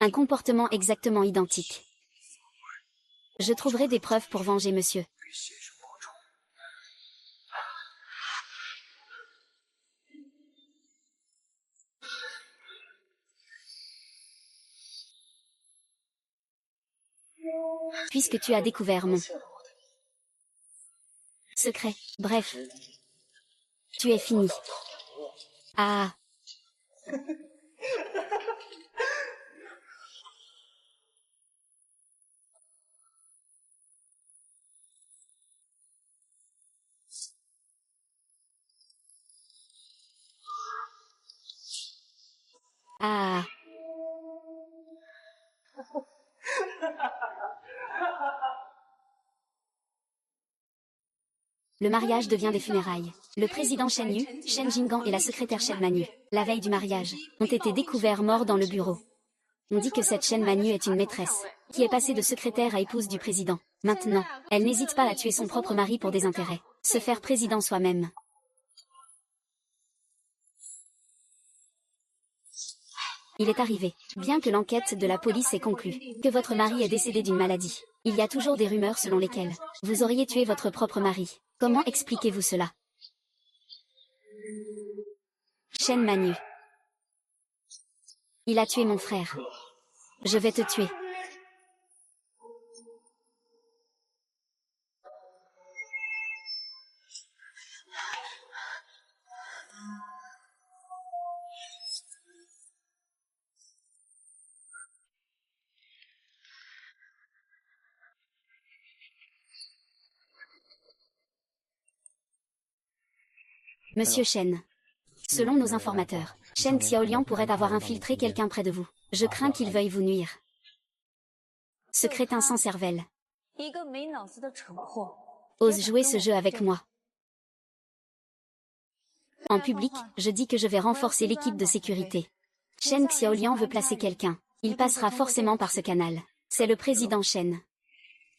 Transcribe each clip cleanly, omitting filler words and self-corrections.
Un comportement exactement identique. Je trouverai des preuves pour venger monsieur. Puisque tu as découvert mon secret. Bref. Tu es fini. Ah. Ah. Le mariage devient des funérailles. Le président Shen Yu, Shen Jinggan et la secrétaire Shen Manu, la veille du mariage, ont été découverts morts dans le bureau. On dit que cette Shen Manu est une maîtresse, qui est passée de secrétaire à épouse du président. Maintenant, elle n'hésite pas à tuer son propre mari pour des intérêts. Se faire président soi-même. Il est arrivé, bien que l'enquête de la police ait conclu, que votre mari est décédé d'une maladie. Il y a toujours des rumeurs selon lesquelles vous auriez tué votre propre mari. Comment expliquez-vous cela? Shen Manu. Il a tué mon frère. Je vais te tuer. Monsieur Shen. Selon nos informateurs, Shen Xiaoliang pourrait avoir infiltré quelqu'un près de vous. Je crains qu'il veuille vous nuire. Ce crétin sans cervelle. Ose jouer ce jeu avec moi. En public, je dis que je vais renforcer l'équipe de sécurité. Shen Xiaoliang veut placer quelqu'un. Il passera forcément par ce canal. C'est le président Shen.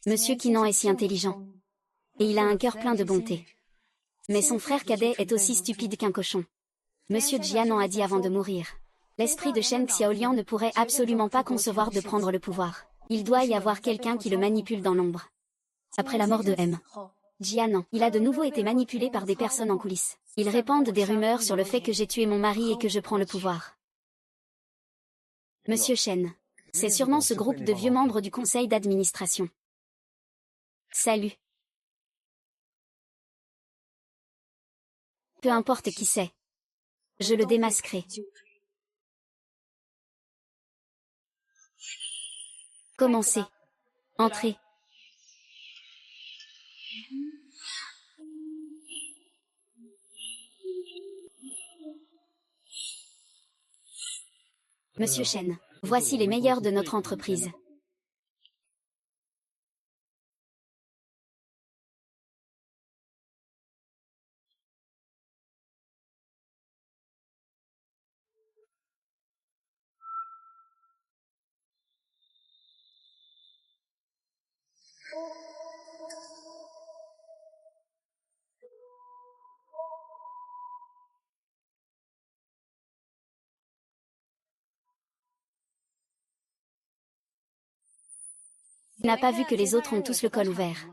Monsieur Qinan est si intelligent. Et il a un cœur plein de bonté. Mais son frère cadet est aussi stupide qu'un cochon. Monsieur Jian en a dit avant de mourir. L'esprit de Shen Xiaoliang ne pourrait absolument pas concevoir de prendre le pouvoir. Il doit y avoir quelqu'un qui le manipule dans l'ombre. Après la mort de M. Jian, il a de nouveau été manipulé par des personnes en coulisses. Ils répandent des rumeurs sur le fait que j'ai tué mon mari et que je prends le pouvoir. Monsieur Shen. C'est sûrement ce groupe de vieux membres du conseil d'administration. Salut. Peu importe qui c'est. Je le démasquerai. Commencez. Entrez. Monsieur Shen, voici les meilleurs de notre entreprise. Tu n'as pas vu que les autres ont tous le col ouvert.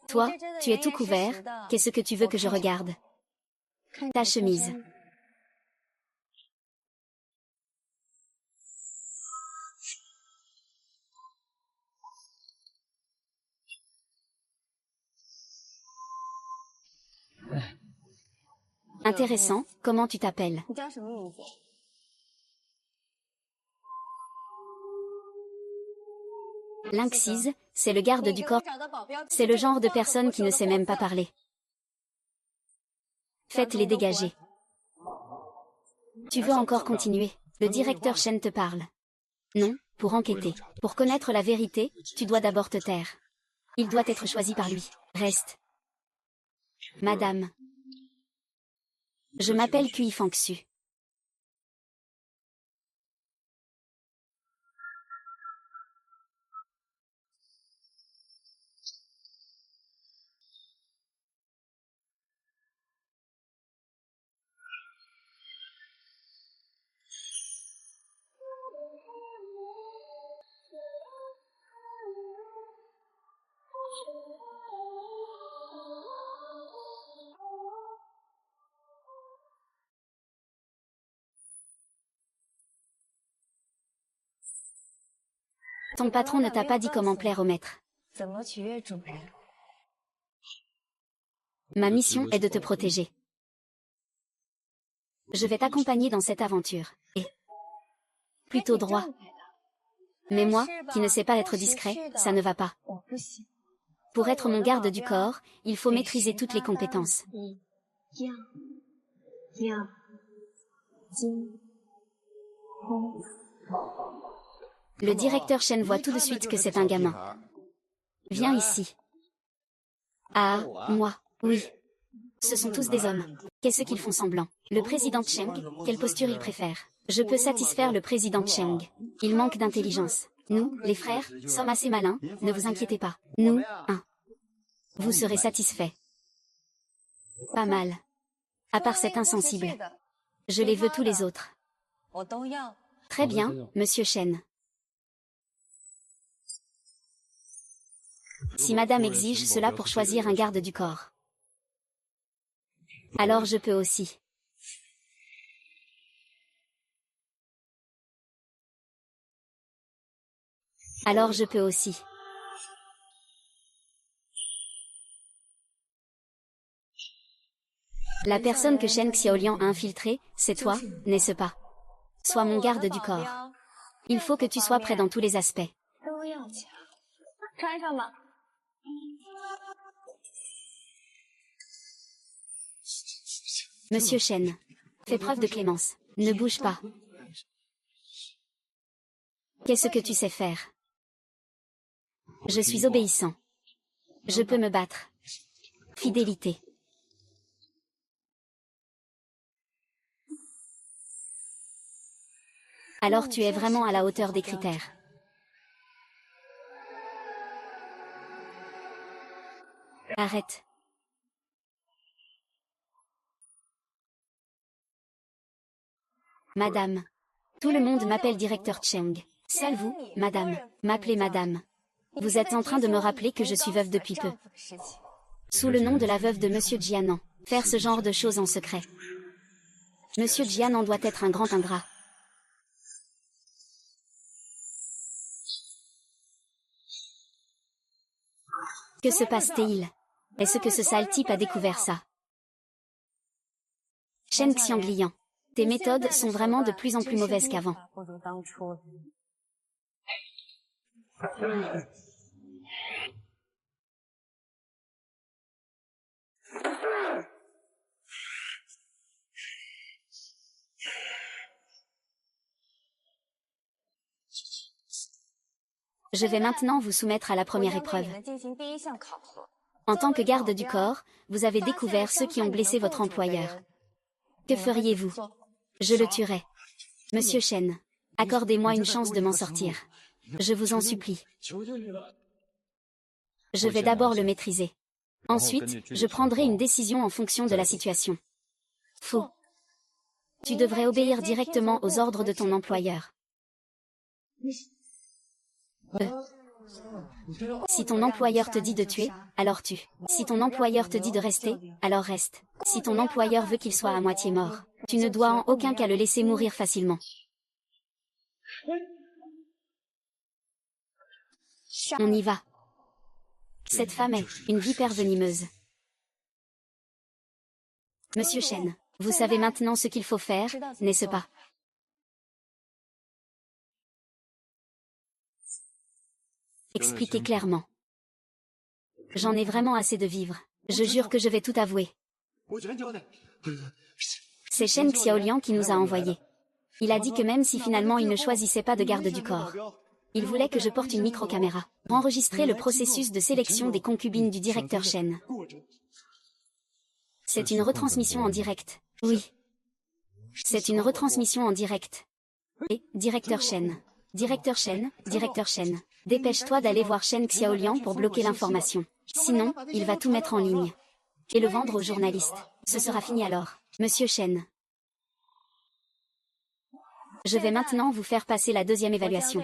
Toi, tu es tout couvert, qu'est-ce que tu veux que je regarde? Ta chemise. Intéressant, comment tu t'appelles? Lynxise, c'est le garde du corps. C'est le genre de personne qui ne sait même pas parler. Faites-les dégager. Tu veux encore continuer? Le directeur Shen te parle. Non, pour enquêter. Pour connaître la vérité, tu dois d'abord te taire. Il doit être choisi par lui. Reste. Madame. Je m'appelle Kui Fangxu. Ton patron ne t'a pas dit comment plaire au maître. Ma mission est de te protéger. Je vais t'accompagner dans cette aventure. Et plutôt droit. Mais moi, qui ne sais pas être discret, ça ne va pas. Pour être mon garde du corps, il faut maîtriser toutes les compétences. Le directeur Shen voit tout de suite que c'est un gamin. Viens ici. Ah, moi, oui. Ce sont tous des hommes. Qu'est-ce qu'ils font semblant? Le président Cheng, quelle posture il préfère? Je peux satisfaire le président Cheng. Il manque d'intelligence. Nous, les frères, sommes assez malins, ne vous inquiétez pas. Nous, vous serez satisfaits. Pas mal. À part cet insensible. Je les veux tous les autres. Très bien, monsieur Shen. Si madame exige cela pour choisir un garde du corps, alors je peux aussi. Alors je peux aussi. La personne que Shen Xiaoliang a infiltrée, c'est toi, n'est-ce pas? Sois mon garde du corps. Il faut que tu sois prêt dans tous les aspects. Monsieur Shen, fais preuve de clémence. Ne bouge pas. Qu'est-ce que tu sais faire? Je suis obéissant. Je peux me battre. Fidélité. Alors tu es vraiment à la hauteur des critères. Arrête. Madame. Tout le monde m'appelle directeur Cheng. Seul vous, madame, m'appelez madame. Vous êtes en train de me rappeler que je suis veuve depuis peu. Sous le nom de la veuve de monsieur Jianan. Faire ce genre de choses en secret. Monsieur Jianan doit être un grand ingrat. Que se passe-t-il? Est-ce que ce sale type a découvert ça? Shen Xiangliang. Tes méthodes sont vraiment de plus en plus mauvaises qu'avant. Je vais maintenant vous soumettre à la première épreuve. En tant que garde du corps, vous avez découvert ceux qui ont blessé votre employeur. Que feriez-vous? Je le tuerai. Monsieur Shen, accordez-moi une chance de m'en sortir. Je vous en supplie. Je vais d'abord le maîtriser. Ensuite, je prendrai une décision en fonction de la situation. Faux. Tu devrais obéir directement aux ordres de ton employeur. Si ton employeur te dit de tuer, alors tue. Si ton employeur te dit de rester, alors reste. Si ton employeur veut qu'il soit à moitié mort, tu ne dois en aucun cas le laisser mourir facilement. On y va. Cette femme est une vipère venimeuse. Monsieur Shen, vous savez maintenant ce qu'il faut faire, n'est-ce pas? Expliquez clairement. J'en ai vraiment assez de vivre. Je jure que je vais tout avouer. C'est Shen Xiaoliang qui nous a envoyés. Il a dit que même si finalement il ne choisissait pas de garde du corps, il voulait que je porte une micro-caméra pour enregistrer le processus de sélection des concubines du directeur Shen. C'est une retransmission en direct. Oui. C'est une retransmission en direct. Et, directeur Shen. Directeur Shen, directeur Shen. Dépêche-toi d'aller voir Shen Xiaoliang pour bloquer l'information. Sinon, il va tout mettre en ligne. Et le vendre aux journalistes. Ce sera fini alors. Monsieur Shen. Je vais maintenant vous faire passer la deuxième évaluation.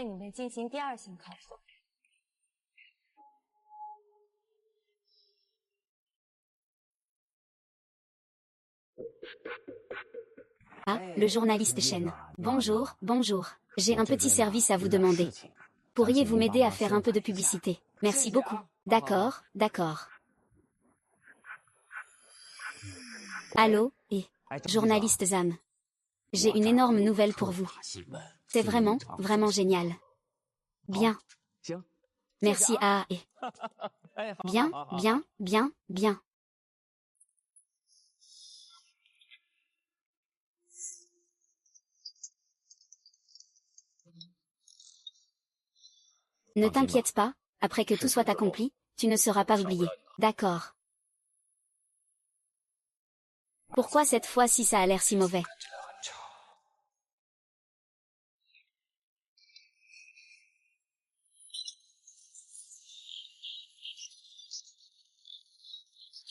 Ah, le journaliste Shen. Bonjour, bonjour. J'ai un petit service à vous demander. Pourriez-vous m'aider à faire un peu de publicité? Merci beaucoup. D'accord, d'accord. Allô, journaliste Zam. J'ai une énorme nouvelle pour vous. C'est vraiment, vraiment génial. Bien. Merci à Bien, bien, bien, bien. Ne t'inquiète pas, après que tout soit accompli, tu ne seras pas oublié. D'accord. Pourquoi cette fois-ci ça a l'air si mauvais?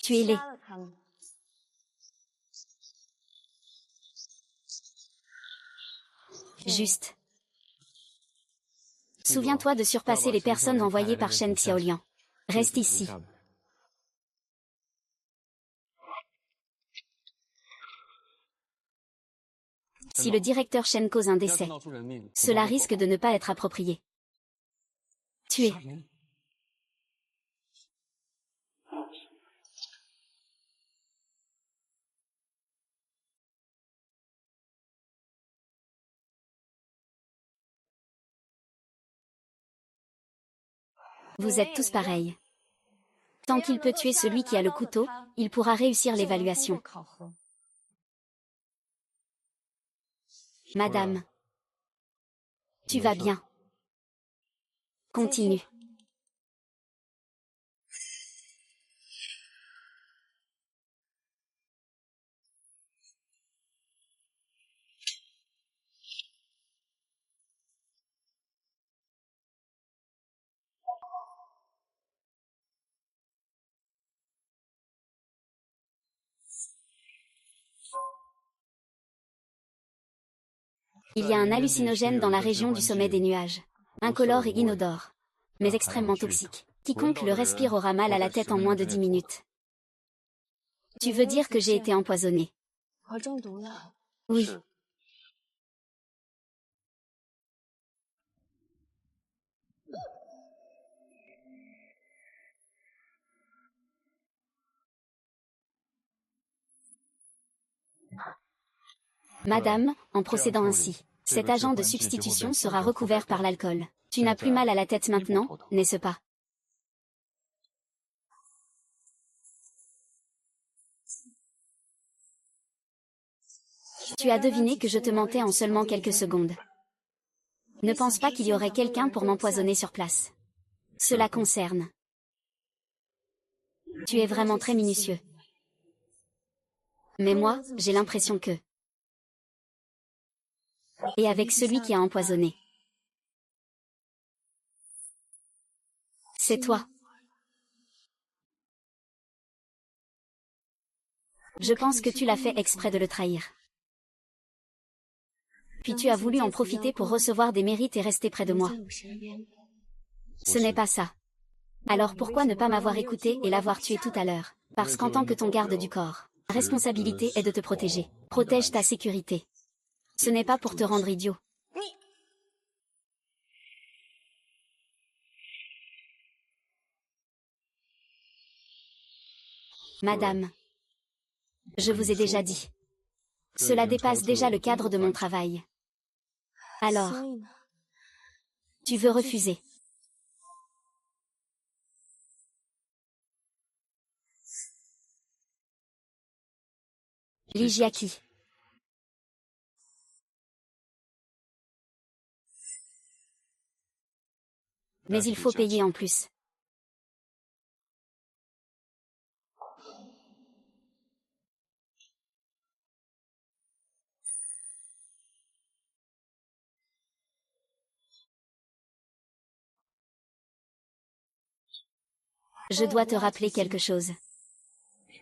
Tu es laid. Juste. Souviens-toi de surpasser les personnes envoyées par Shen Xiaoliang. Reste ici. Si le directeur Shen cause un décès, cela risque de ne pas être approprié. Tuer. Vous êtes tous pareils. Tant qu'il peut tuer celui qui a le couteau, il pourra réussir l'évaluation. Madame. Tu vas bien. Continue. Il y a un hallucinogène dans la région du sommet des nuages. Incolore et inodore. Mais extrêmement toxique. Quiconque le respire aura mal à la tête en moins de 10 minutes. Tu veux dire que j'ai été empoisonné? Oui. Madame, en procédant ainsi, cet agent de substitution sera recouvert par l'alcool. Tu n'as plus mal à la tête maintenant, n'est-ce pas? Tu as deviné que je te mentais en seulement quelques secondes. Ne pense pas qu'il y aurait quelqu'un pour m'empoisonner sur place. Cela concerne. Tu es vraiment très minutieux. Mais moi, j'ai l'impression que... Et avec celui qui a empoisonné. C'est toi. Je pense que tu l'as fait exprès de le trahir. Puis tu as voulu en profiter pour recevoir des mérites et rester près de moi. Ce n'est pas ça. Alors pourquoi ne pas m'avoir écouté et l'avoir tué tout à l'heure? Parce qu'en tant que ton garde du corps, ta responsabilité est de te protéger. Protège ta sécurité. Ce n'est pas pour te rendre idiot. Madame, je vous ai déjà dit. Cela dépasse déjà le cadre de mon travail. Alors, tu veux refuser? Lijiaki. Mais il faut payer en plus. Je dois te rappeler quelque chose.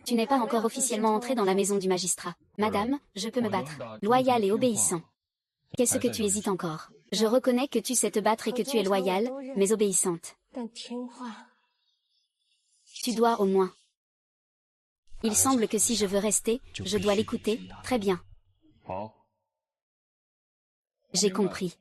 Tu n'es pas encore officiellement entré dans la maison du magistrat. Madame, je peux me battre. Loyal et obéissant. Qu'est-ce que tu hésites encore? Je reconnais que tu sais te battre et que tu es loyale, mais obéissante. Tu dois au moins. Il semble que si je veux rester, je dois l'écouter. Très bien. J'ai compris.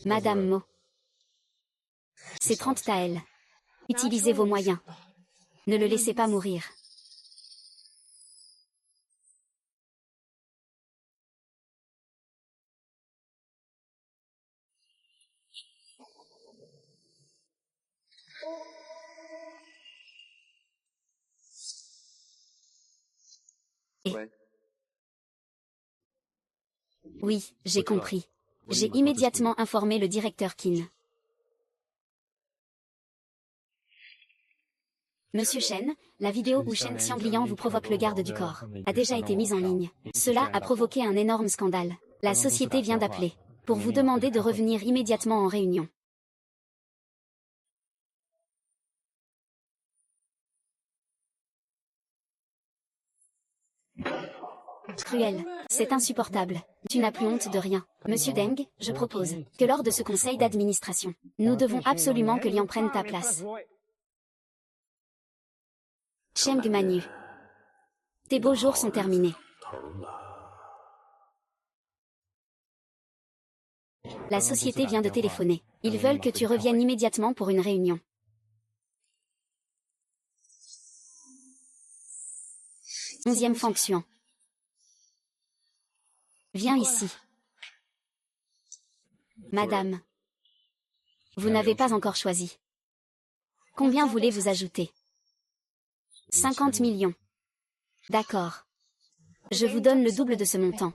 Madame Mo. C'est 30 taels. Utilisez vos moyens. Ne le laissez pas mourir. Oui, j'ai compris. J'ai immédiatement informé le directeur Qin. Monsieur Shen, la vidéo où Shen Xiangliang vous provoque le garde du corps a déjà été mise en ligne. Cela a provoqué un énorme scandale. La société vient d'appeler pour vous demander de revenir immédiatement en réunion. Cruel. C'est insupportable. Tu n'as plus honte de rien. Monsieur Deng, je propose que lors de ce conseil d'administration, nous devons absolument que Liang prenne ta place. Cheng Manu. Tes beaux jours sont terminés. La société vient de téléphoner. Ils veulent que tu reviennes immédiatement pour une réunion. Onzième fonction. Viens ici. Madame. Vous n'avez pas encore choisi. Combien voulez-vous ajouter? 50 millions. D'accord. Je vous donne le double de ce montant.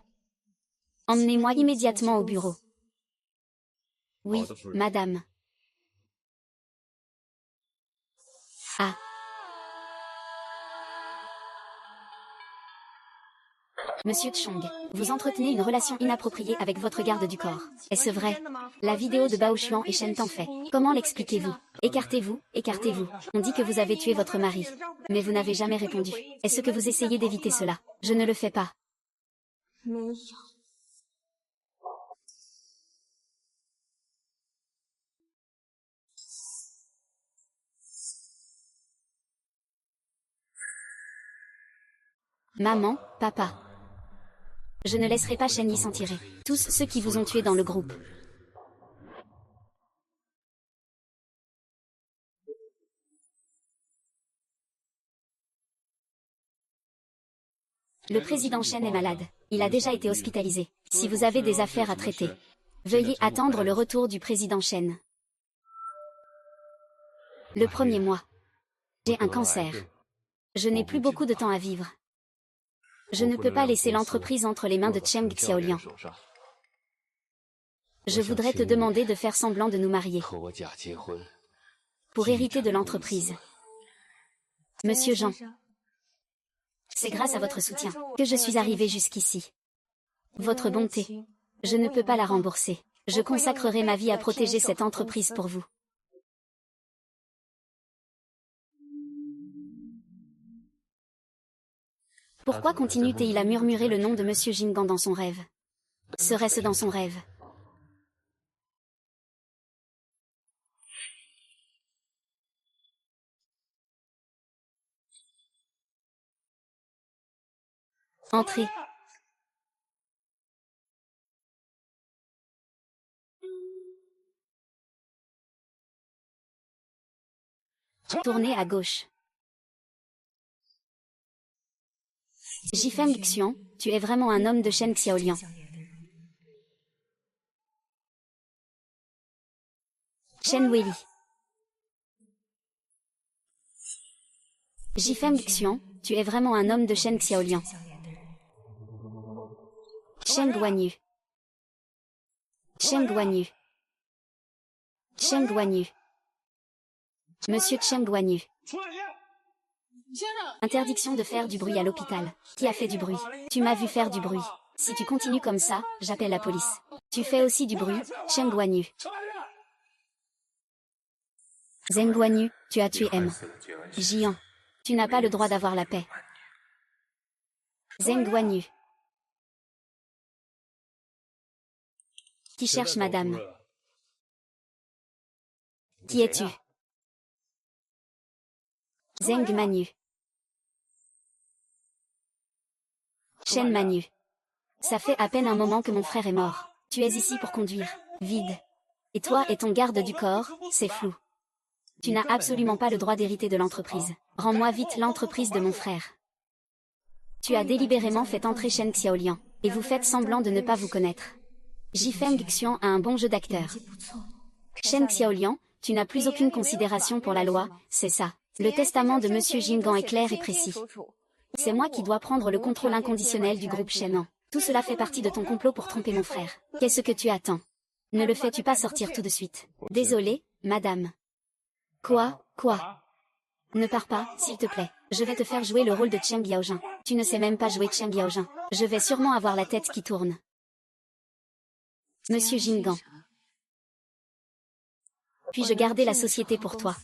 Emmenez-moi immédiatement au bureau. Oui, madame. Ah. Monsieur Chong, vous entretenez une relation inappropriée avec votre garde du corps. Est-ce vrai? La vidéo de Bao Xuan et Shen Tan fait. Comment l'expliquez-vous? Écartez-vous, écartez-vous. On dit que vous avez tué votre mari. Mais vous n'avez jamais répondu. Est-ce que vous essayez d'éviter cela? Je ne le fais pas. Maman, papa. Je ne laisserai pas Shen Yi s'en tirer. Tous ceux qui vous ont tué dans le groupe. Le président Shen est malade. Il a déjà été hospitalisé. Si vous avez des affaires à traiter, veuillez attendre le retour du président Shen. Le premier mois. J'ai un cancer. Je n'ai plus beaucoup de temps à vivre. Je ne peux pas laisser l'entreprise entre les mains de Cheng Xiaoliang. Je voudrais te demander de faire semblant de nous marier. Pour hériter de l'entreprise. Monsieur Jean. C'est grâce à votre soutien que je suis arrivé jusqu'ici. Votre bonté. Je ne peux pas la rembourser. Je consacrerai ma vie à protéger cette entreprise pour vous. Pourquoi continue-t-il à murmurer le nom de Monsieur Jingan dans son rêve? Serait-ce dans son rêve? Entrez. Tournez à gauche. Jifeng Xian, tu es vraiment un homme de Shen Xiaoliang. Chen Weili. Jifeng Xian, tu es vraiment un homme de Shen Xiaoliang. Cheng Guanyu. Cheng Guanyu. Cheng Guanyu. Monsieur Cheng Guanyu. Interdiction de faire du bruit à l'hôpital. Qui a fait du bruit? Tu m'as vu faire du bruit. Si tu continues comme ça, j'appelle la police. Tu fais aussi du bruit, Cheng Guanyu. Zheng Guanyu, tu as tué M. Jian. Tu n'as pas le droit d'avoir la paix. Zheng Guanyu. Qui cherche madame? Qui es-tu? Zheng Manu. Shen Manu. Ça fait à peine un moment que mon frère est mort. Tu es ici pour conduire. Vide. Et toi et ton garde du corps, c'est flou. Tu n'as absolument pas le droit d'hériter de l'entreprise. Rends-moi vite l'entreprise de mon frère. Tu as délibérément fait entrer Shen Xiaoliang, et vous faites semblant de ne pas vous connaître. Jifeng Xian a un bon jeu d'acteur. Shen Xiaoliang, tu n'as plus aucune considération pour la loi, c'est ça. Le testament de Monsieur Jingan est clair et précis. C'est moi qui dois prendre le contrôle inconditionnel du groupe Shenan. Tout cela fait partie de ton complot pour tromper mon frère. Qu'est-ce que tu attends? Ne le fais-tu pas sortir tout de suite? Désolé, madame. Quoi? Ne pars pas, s'il te plaît. Je vais te faire jouer le rôle de Cheng Yaojin. Tu ne sais même pas jouer Cheng Yaojin. Je vais sûrement avoir la tête qui tourne. Monsieur Jingan. Puis-je garder la société pour toi?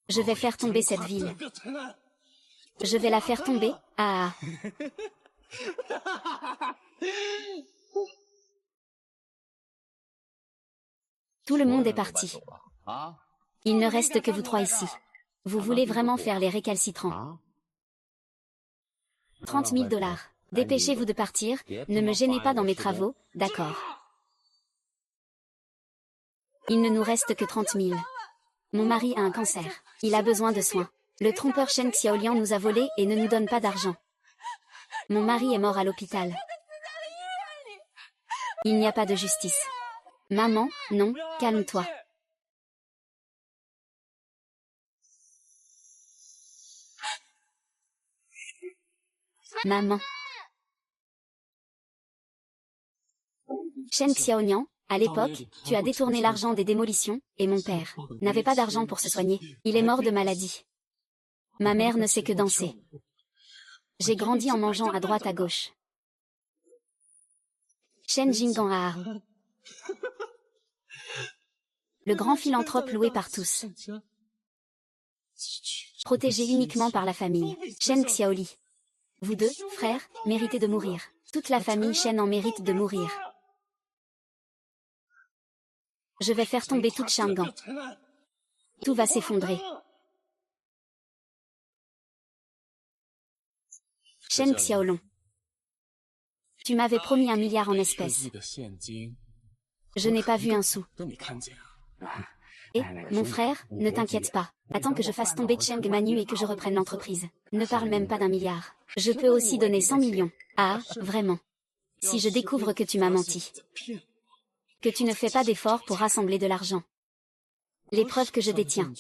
Je vais faire tomber cette ville. Je vais la faire tomber, ah. Tout le monde est parti. Il ne reste que vous trois ici. Vous voulez vraiment faire les récalcitrants. 30 000 $. Dépêchez-vous de partir, ne me gênez pas dans mes travaux, d'accord. Il ne nous reste que 30 000. Mon mari a un cancer. Il a besoin de soins. Le trompeur Shen Xiaoliang nous a volés et ne nous donne pas d'argent. Mon mari est mort à l'hôpital. Il n'y a pas de justice. Maman, non, calme-toi. Maman. Shen Xiaoliang, à l'époque, tu as détourné l'argent des démolitions, et mon père n'avait pas d'argent pour se soigner. Il est mort de maladie. Ma mère ne sait que danser. J'ai grandi en mangeant à droite à gauche. Shen Jingan a. Le grand philanthrope loué par tous. Protégé uniquement par la famille. Shen Xiaoli. Vous deux, frères, méritez de mourir. Toute la famille Shen en mérite de mourir. Je vais faire tomber toute Shangan. Tout va s'effondrer. Shen Xiaolong. Tu m'avais promis 1 milliard en espèces. Je n'ai pas vu un sou. Et, mon frère, ne t'inquiète pas. Attends que je fasse tomber Cheng Manu et que je reprenne l'entreprise. Ne parle même pas d'1 milliard. Je peux aussi donner 100 millions. Ah, vraiment. Si je découvre que tu m'as menti. Que tu ne fais pas d'efforts pour rassembler de l'argent. Les preuves que je détiens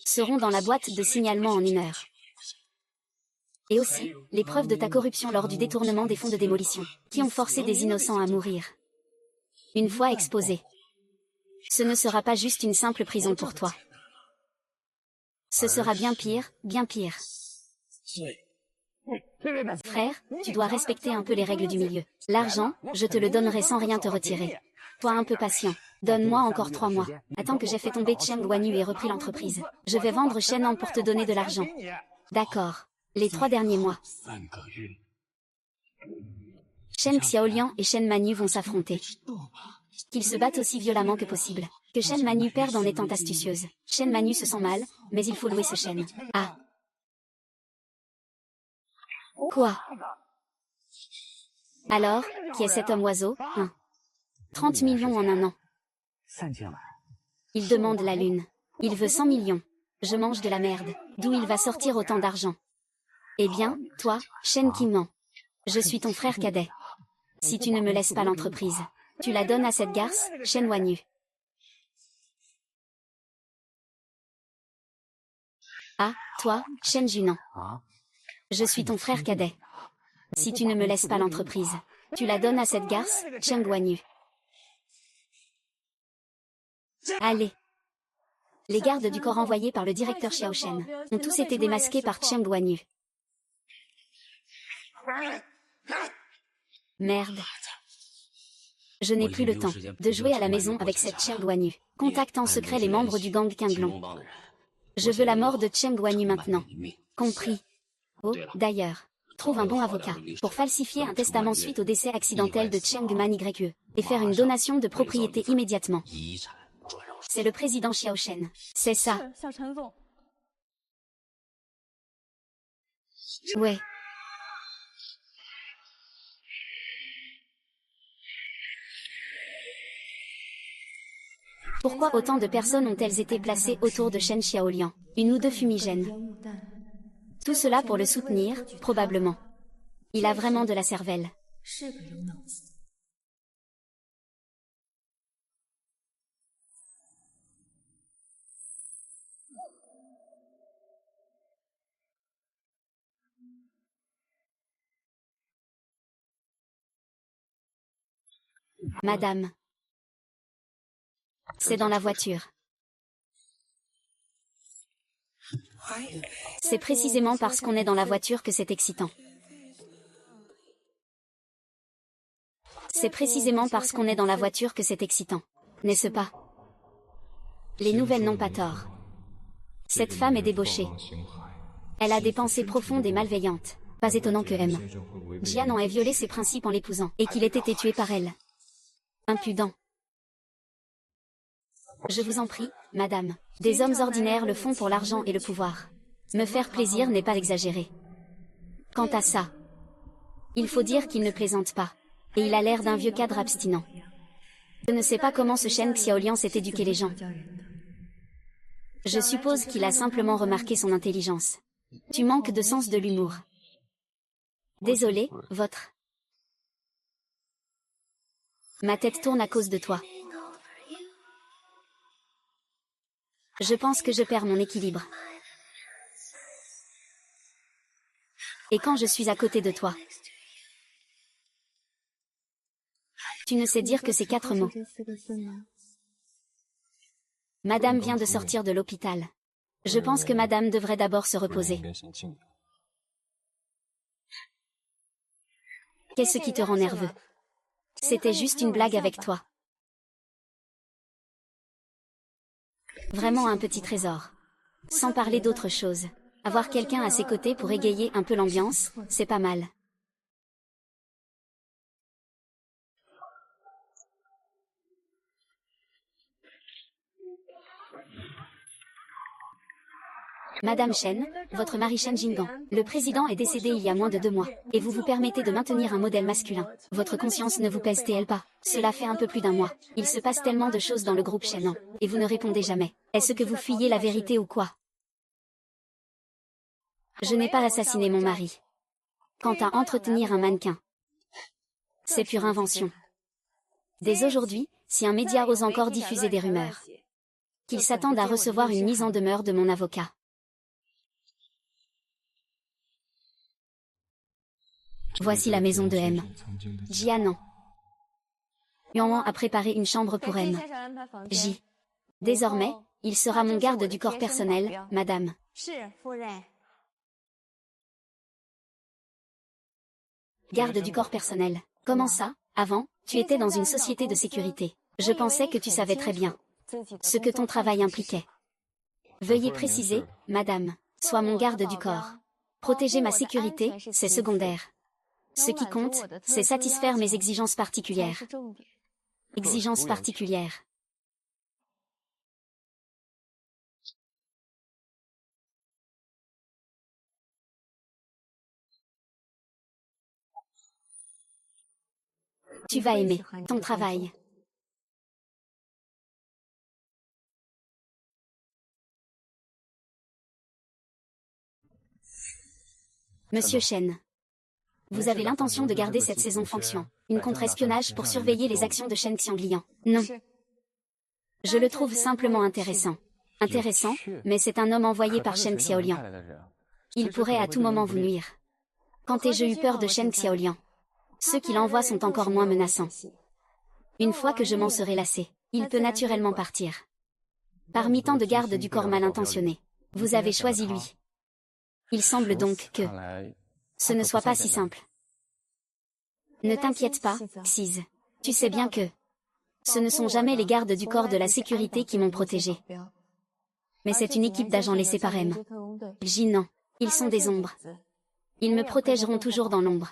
seront dans la boîte de signalement en 1 heure. Et aussi, les preuves de ta corruption lors du détournement des fonds de démolition, qui ont forcé des innocents à mourir. Une fois exposé, ce ne sera pas juste une simple prison pour toi. Ce sera bien pire, bien pire. Frère, tu dois respecter un peu les règles du milieu. L'argent, je te le donnerai sans rien te retirer. Sois un peu patient. Donne-moi encore 3 mois. Attends que j'ai fait tomber Cheng Guanyu et repris l'entreprise. Je vais vendre Shenan pour te donner de l'argent. D'accord. Les 3 derniers mois. Shen Xiaoliang et Shen Manu vont s'affronter. Qu'ils se battent aussi violemment que possible. Que Shen Manu perde en étant astucieuse. Shen Manu se sent mal, mais il faut louer ce Shen. Ah. Quoi? Alors, qui est cet homme oiseau, hein? 30 millions en 1 an. Il demande la lune. Il veut 100 millions. Je mange de la merde. D'où il va sortir autant d'argent? Eh bien, toi, Shen Qingman. Je suis ton frère cadet. Si tu ne me laisses pas l'entreprise, tu la donnes à cette garce, Shen Wanyu. Ah, toi, Shen Junan. Je suis ton frère cadet. Si tu ne me laisses pas l'entreprise, tu la donnes à cette garce, Cheng Guanyu. Allez. Les gardes du corps envoyés par le directeur Xiao Shen ont tous été démasqués par Cheng Guanyu. Merde. Je n'ai plus le temps de jouer à la maison avec cette Cheng Guanyu. Contacte en secret les membres du gang Qinglong. Je veux la mort de Cheng Guanyu maintenant. Compris. Oh, d'ailleurs, Trouve un bon avocat pour falsifier un testament suite au décès accidentel de Cheng Man YE et faire une donation de propriété immédiatement. C'est le président Xiao Shen. C'est ça. Ouais. Pourquoi autant de personnes ont-elles été placées autour de Shen Xiaoliang, une ou deux fumigènes? Tout cela pour le soutenir, probablement. Il a vraiment de la cervelle. Madame. C'est dans la voiture. C'est précisément parce qu'on est dans la voiture que c'est excitant. C'est précisément parce qu'on est dans la voiture que c'est excitant. N'est-ce pas? Les nouvelles n'ont pas tort. Cette femme est débauchée. Elle a des pensées profondes et malveillantes. Pas étonnant que M. Jian en ait violé ses principes en l'épousant, et qu'il ait été tué par elle. Impudent. Je vous en prie, madame. Des hommes ordinaires le font pour l'argent et le pouvoir. Me faire plaisir n'est pas exagéré. Quant à ça, il faut dire qu'il ne plaisante pas. Et il a l'air d'un vieux cadre abstinent. Je ne sais pas comment ce Shen Xiaoliang sait éduquer les gens. Je suppose qu'il a simplement remarqué son intelligence. Tu manques de sens de l'humour. Désolé, votre. Ma tête tourne à cause de toi. Je pense que je perds mon équilibre. Et quand je suis à côté de toi, tu ne sais dire que ces 4 mots. Madame vient de sortir de l'hôpital. Je pense que madame devrait d'abord se reposer. Qu'est-ce qui te rend nerveux? C'était juste une blague avec toi. Vraiment un petit trésor. Sans parler d'autre chose. Avoir quelqu'un à ses côtés pour égayer un peu l'ambiance, c'est pas mal. Madame Shen, votre mari Shen Jinggan, le président est décédé il y a moins de 2 mois, et vous vous permettez de maintenir un modèle masculin. Votre conscience ne vous pèse-t-elle pas? Cela fait un peu plus d'1 mois. Il se passe tellement de choses dans le groupe Shen, et vous ne répondez jamais. Est-ce que vous fuyez la vérité ou quoi? Je n'ai pas assassiné mon mari. Quant à entretenir un mannequin, c'est pure invention. Dès aujourd'hui, si un média ose encore diffuser des rumeurs, qu'il s'attende à recevoir une mise en demeure de mon avocat. Voici la maison de M. Jianan. Yuan a préparé une chambre pour M. J. Désormais, il sera mon garde du corps personnel, madame. Garde du corps personnel. Comment ça? Avant, tu étais dans une société de sécurité. Je pensais que tu savais très bien ce que ton travail impliquait. Veuillez préciser, madame. Sois mon garde du corps. Protéger ma sécurité, c'est secondaire. Ce qui compte, c'est satisfaire mes exigences particulières. Exigences particulières. Tu vas aimer ton travail. Monsieur Shen. Vous avez l'intention de garder cette saison fonction, une contre-espionnage pour surveiller les actions de Shen Xiangliang. Non. Je le trouve simplement intéressant. Intéressant, mais c'est un homme envoyé par Shen Xiaoliang. Il pourrait à tout moment vous nuire. Quand ai-je eu peur de Shen Xiaoliang? Ceux qui l'envoient sont encore moins menaçants. Une fois que je m'en serai lassé, il peut naturellement partir. Parmi tant de gardes du corps mal intentionnés, vous avez choisi lui. Il semble donc que ce ne soit pas si simple. Ne t'inquiète pas, Xyz. Tu sais bien que ce ne sont jamais les gardes du corps de la sécurité qui m'ont protégé. Mais c'est une équipe d'agents laissés par M. J non. Ils sont des ombres. Ils me protégeront toujours dans l'ombre.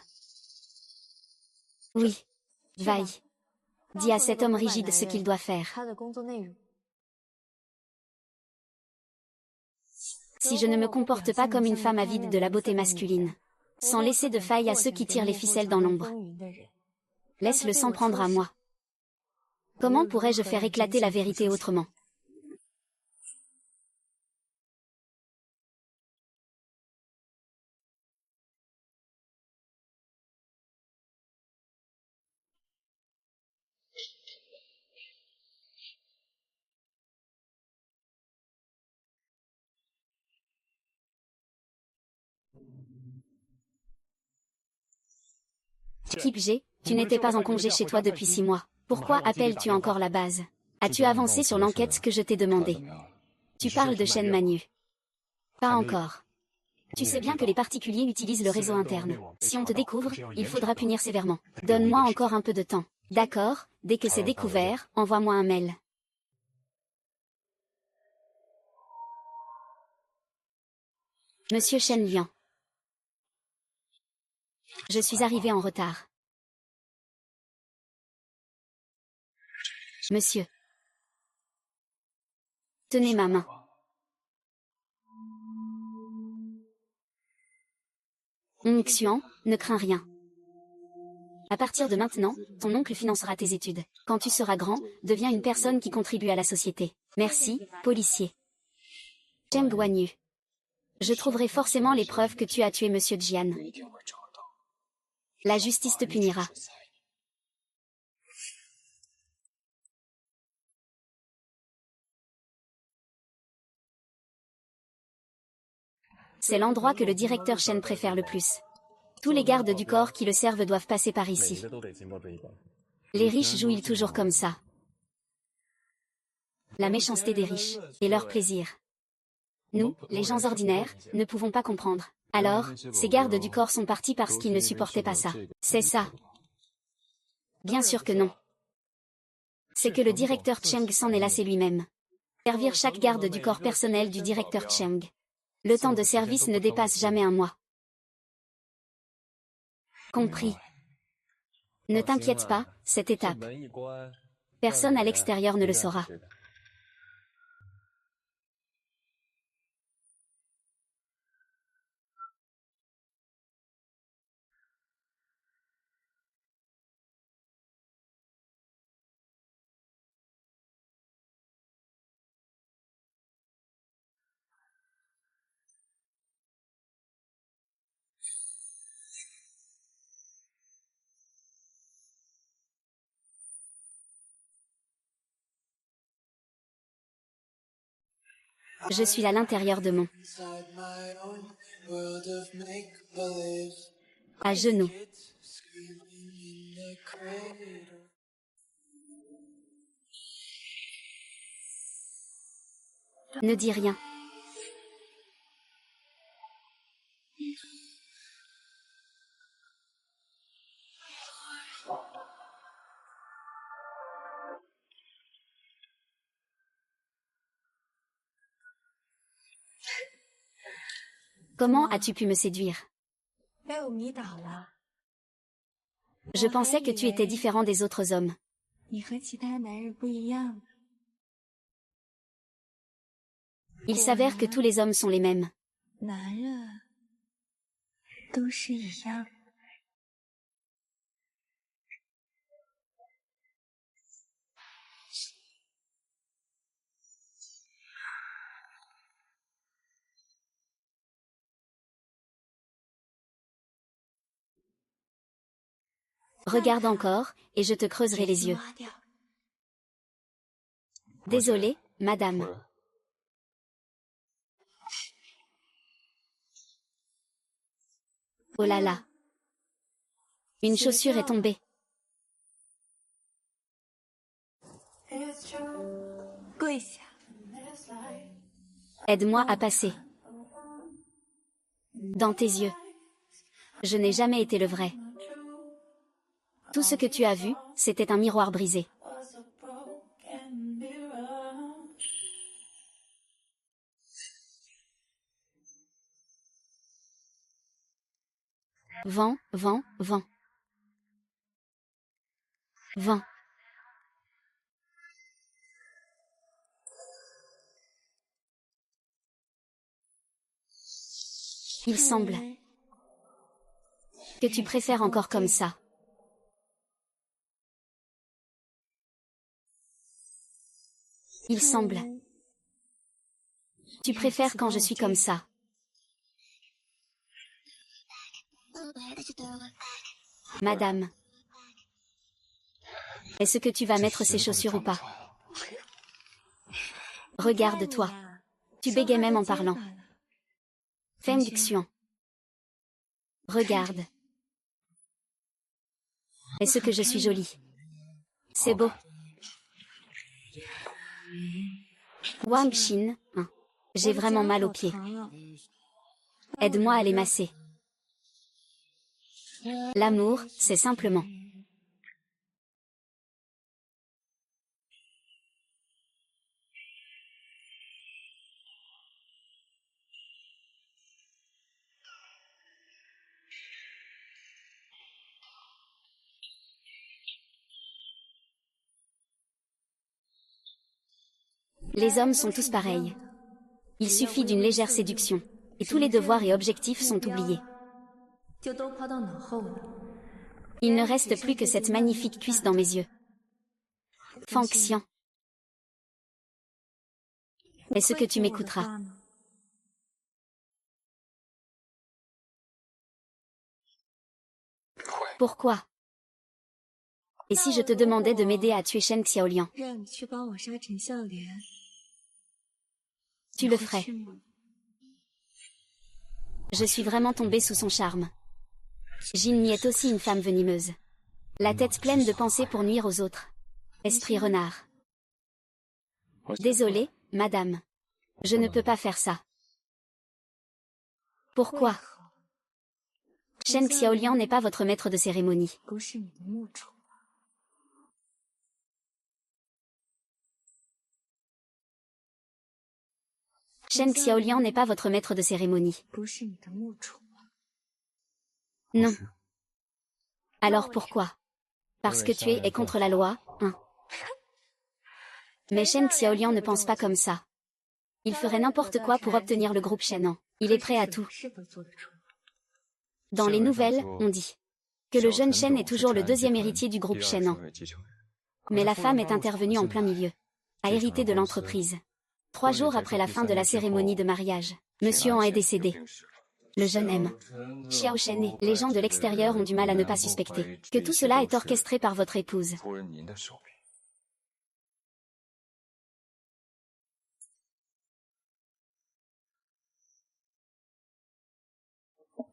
Oui. Vaille. Dis à cet homme rigide ce qu'il doit faire. Si je ne me comporte pas comme une femme avide de la beauté masculine, sans laisser de faille à ceux qui tirent les ficelles dans l'ombre, laisse-le s'en prendre à moi. Comment pourrais-je faire éclater la vérité autrement? Type G, tu n'étais pas en congé chez toi depuis 6 mois. Pourquoi appelles-tu encore la base? As-tu avancé sur l'enquête que je t'ai demandé? Tu parles de Shen Manu. Pas encore. Tu sais bien que les particuliers utilisent le réseau interne. Si on te découvre, il faudra punir sévèrement. Donne-moi encore un peu de temps. D'accord, dès que c'est découvert, envoie-moi un mail. Monsieur Shen Liang. Je suis arrivé en retard. Monsieur. Tenez ma main. Xuan, ne crains rien. À partir de maintenant, ton oncle financera tes études. Quand tu seras grand, deviens une personne qui contribue à la société. Merci, policier. Cheng Guanyu. Je trouverai forcément les preuves que tu as tué Monsieur Jian. La justice te punira. C'est l'endroit que le directeur Shen préfère le plus. Tous les gardes du corps qui le servent doivent passer par ici. Les riches jouent toujours comme ça. La méchanceté des riches, et leur plaisir. Nous, les gens ordinaires, ne pouvons pas comprendre. Alors, ces gardes du corps sont partis parce qu'ils ne supportaient pas ça. C'est ça. Bien sûr que non. C'est que le directeur Cheng s'en est lassé lui-même. Servir chaque garde du corps personnel du directeur Cheng. Le temps de service ne dépasse jamais un mois. Compris. Ne t'inquiète pas, cette étape. Personne à l'extérieur ne le saura. Je suis à l'intérieur de mon... À genoux. Ne dis rien. Comment as-tu pu me séduire? Je pensais que tu étais différent des autres hommes. Il s'avère que tous les hommes sont les mêmes. Regarde encore, et je te creuserai les yeux. Désolée, madame. Oh là là. Une chaussure est tombée. Aide-moi à passer. Dans tes yeux. Je n'ai jamais été le vrai. Tout ce que tu as vu, c'était un miroir brisé. Vent, vent, vent. Vent. Il semble que tu préfères encore comme ça. Il semble. Tu préfères quand je suis comme ça. Madame. Est-ce que tu vas mettre ces chaussures ou pas? Regarde-toi. Tu bégaies même en parlant. Femme Xuan. Regarde. Est-ce que je suis jolie? C'est beau. Wang Xin, hein. J'ai vraiment mal aux pieds. Aide-moi à les masser. L'amour, c'est simplement. Les hommes sont tous pareils. Il suffit d'une légère séduction, et tous les devoirs et objectifs sont oubliés. Il ne reste plus que cette magnifique cuisse dans mes yeux. Fang Xian. Est-ce que tu m'écouteras? Pourquoi? Et si je te demandais de m'aider à tuer Shen Xiaoliang? Tu le ferais. Je suis vraiment tombée sous son charme. Jin Mi est aussi une femme venimeuse. La tête pleine de pensées pour nuire aux autres. Esprit renard. Désolée, madame. Je ne peux pas faire ça. Pourquoi? Shen Xiaoliang n'est pas votre maître de cérémonie. Shen Xiaoliang n'est pas votre maître de cérémonie. Non. Alors pourquoi? Parce que tu es contre la loi, hein. Mais Shen Xiaoliang ne pense pas comme ça. Il ferait n'importe quoi pour obtenir le groupe Shen. Il est prêt à tout. Dans les nouvelles, on dit que le jeune Shen est toujours le deuxième héritier du groupe Shen. Mais la femme est intervenue en plein milieu, a hérité de l'entreprise. 3 jours après la fin de la cérémonie de mariage, Monsieur An est décédé. Le jeune aime Xiao Shen et les gens de l'extérieur ont du mal à ne pas suspecter que tout cela est orchestré par votre épouse.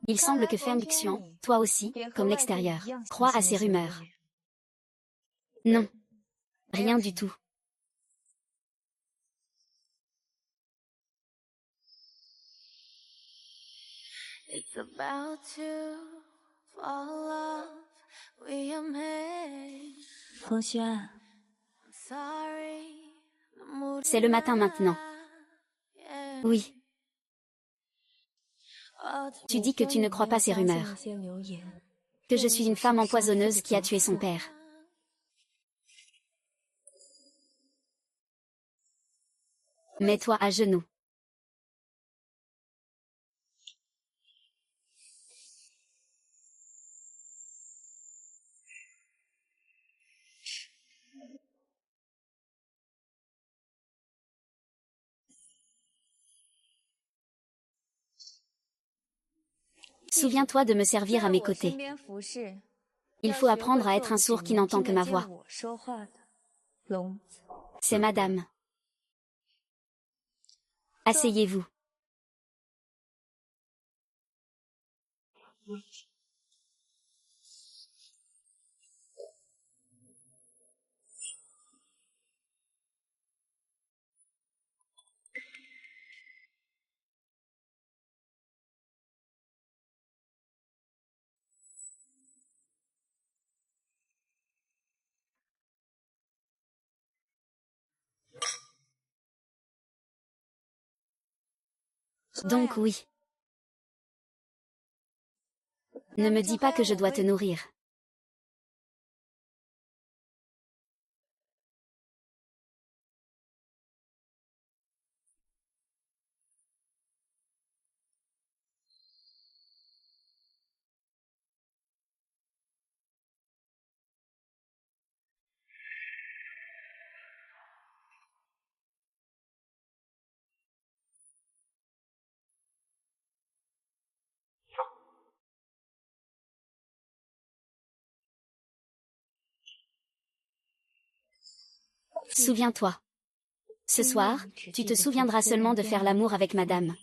Il semble que Feng Xuan, toi aussi, comme l'extérieur, croit à ces rumeurs. Non. Rien du tout. C'est le matin maintenant. Oui. Tu dis que tu ne crois pas ces rumeurs. Que je suis une femme empoisonneuse qui a tué son père. Mets-toi à genoux. Souviens-toi de me servir à mes côtés. Il faut apprendre à être un sourd qui n'entend que ma voix. C'est madame. Asseyez-vous. Donc oui. Ne me dis pas que je dois te nourrir. Souviens-toi. Ce soir, tu te souviendras seulement de faire l'amour avec madame.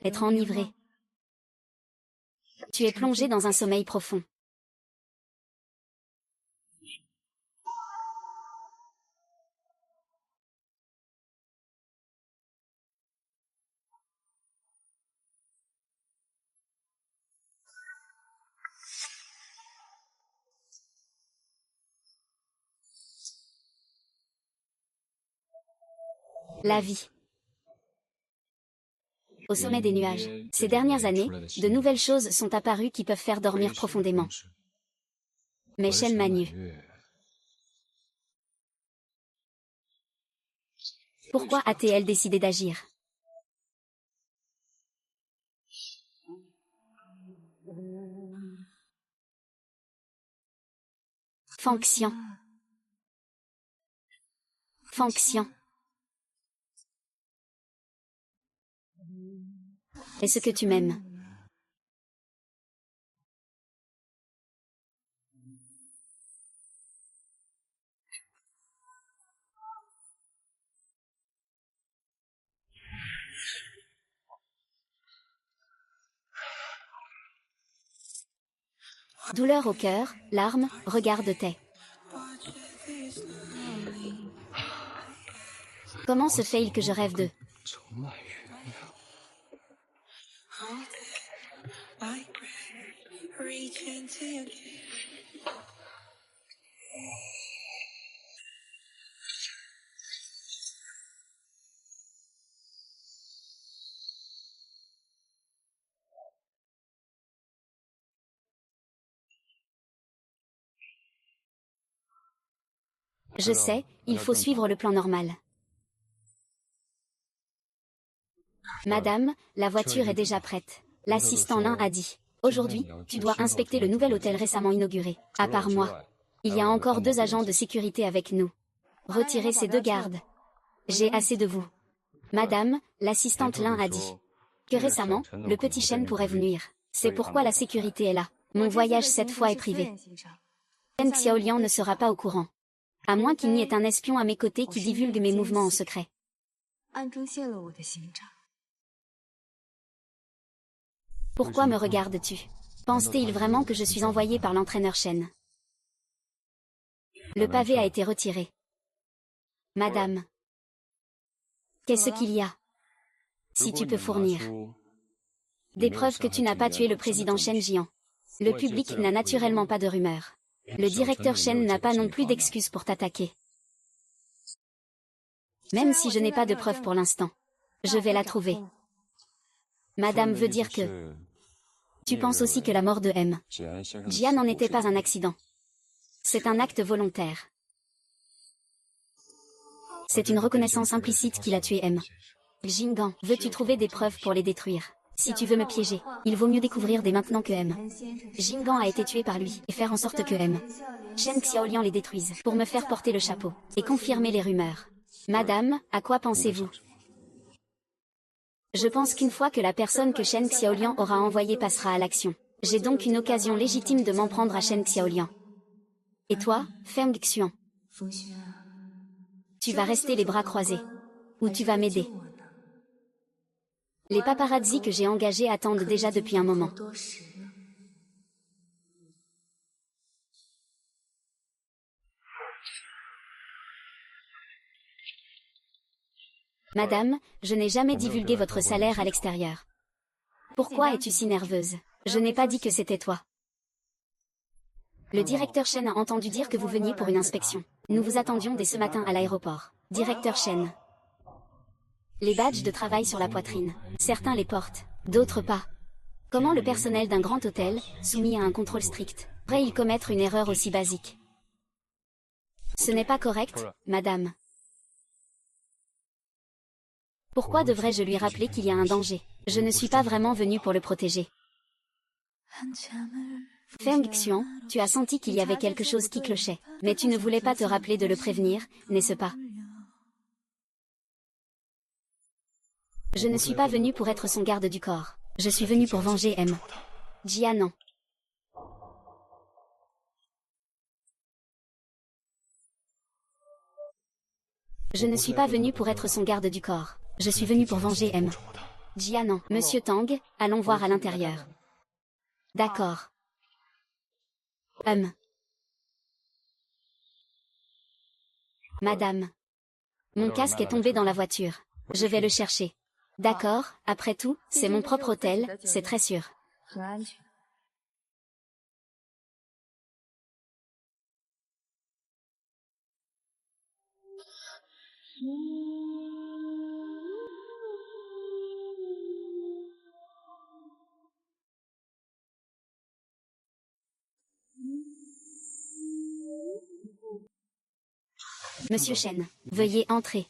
Être enivré. Tu es plongé dans un sommeil profond. La vie. Au sommet des nuages. Ces dernières années, de nouvelles choses sont apparues qui peuvent faire dormir profondément. Mais Shen Manyu. Pourquoi a-t-elle décidé d'agir? Fonction. Fonction. Est-ce que tu m'aimes? Douleur au cœur, larmes, regard de tais. Comment se fait-il que je rêve de... Je sais, il faut suivre le plan normal. Madame, la voiture est déjà prête. L'assistant Lin a dit. Aujourd'hui, tu dois inspecter le nouvel hôtel récemment inauguré. À part moi, il y a encore 2 agents de sécurité avec nous. Retirez ces 2 gardes. J'ai assez de vous. Madame, l'assistante Lin a dit que récemment, le petit Shen pourrait vous nuire. C'est pourquoi la sécurité est là. Mon voyage cette fois est privé. Shen Xiaoliang ne sera pas au courant. À moins qu'il n'y ait un espion à mes côtés qui divulgue mes mouvements en secret. Pourquoi me regardes-tu? Pense-t-il vraiment que je suis envoyé par l'entraîneur Shen? Le pavé a été retiré. Madame. Qu'est-ce qu'il y a? Si tu peux fournir des preuves que tu n'as pas tué le président Shen Jian. Le public n'a naturellement pas de rumeurs. Le directeur Shen n'a pas non plus d'excuses pour t'attaquer. Même si je n'ai pas de preuves pour l'instant. Je vais la trouver. Madame veut dire que... Tu penses aussi que la mort de M. Jian n'en était pas un accident. C'est un acte volontaire. C'est une reconnaissance implicite qu'il a tué M. Jingan, veux-tu trouver des preuves pour les détruire? Si tu veux me piéger, il vaut mieux découvrir dès maintenant que M. Jingan a été tué par lui, et faire en sorte que M. Shen Xiaoliang les détruise, pour me faire porter le chapeau, et confirmer les rumeurs. Madame, à quoi pensez-vous? Je pense qu'une fois que la personne que Shen Xiaoliang aura envoyée passera à l'action, j'ai donc une occasion légitime de m'en prendre à Shen Xiaoliang. Et toi, Feng Xuan? Tu vas rester les bras croisés. Ou tu vas m'aider? Les paparazzis que j'ai engagés attendent déjà depuis un moment. Madame, je n'ai jamais divulgué votre salaire à l'extérieur. Pourquoi es-tu si nerveuse? Je n'ai pas dit que c'était toi. Le directeur Shen a entendu dire que vous veniez pour une inspection. Nous vous attendions dès ce matin à l'aéroport. Directeur Shen. Les badges de travail sur la poitrine. Certains les portent, d'autres pas. Comment le personnel d'un grand hôtel, soumis à un contrôle strict, pourrait-il commettre une erreur aussi basique? Ce n'est pas correct, madame. Pourquoi devrais-je lui rappeler qu'il y a un danger? Je ne suis pas vraiment venue pour le protéger. Feng Xian, tu as senti qu'il y avait quelque chose qui clochait, mais tu ne voulais pas te rappeler de le prévenir, n'est-ce pas? Je ne suis pas venue pour être son garde du corps. Je suis venue pour venger M. Jianan. Je ne suis pas venue pour être son garde du corps. Je suis venue pour venger M. Jianan. Monsieur Tang, allons voir à l'intérieur. D'accord. Madame. Mon casque est tombé dans la voiture. Je vais le chercher. D'accord, après tout, c'est mon propre hôtel, c'est très sûr. Monsieur Chen, veuillez entrer.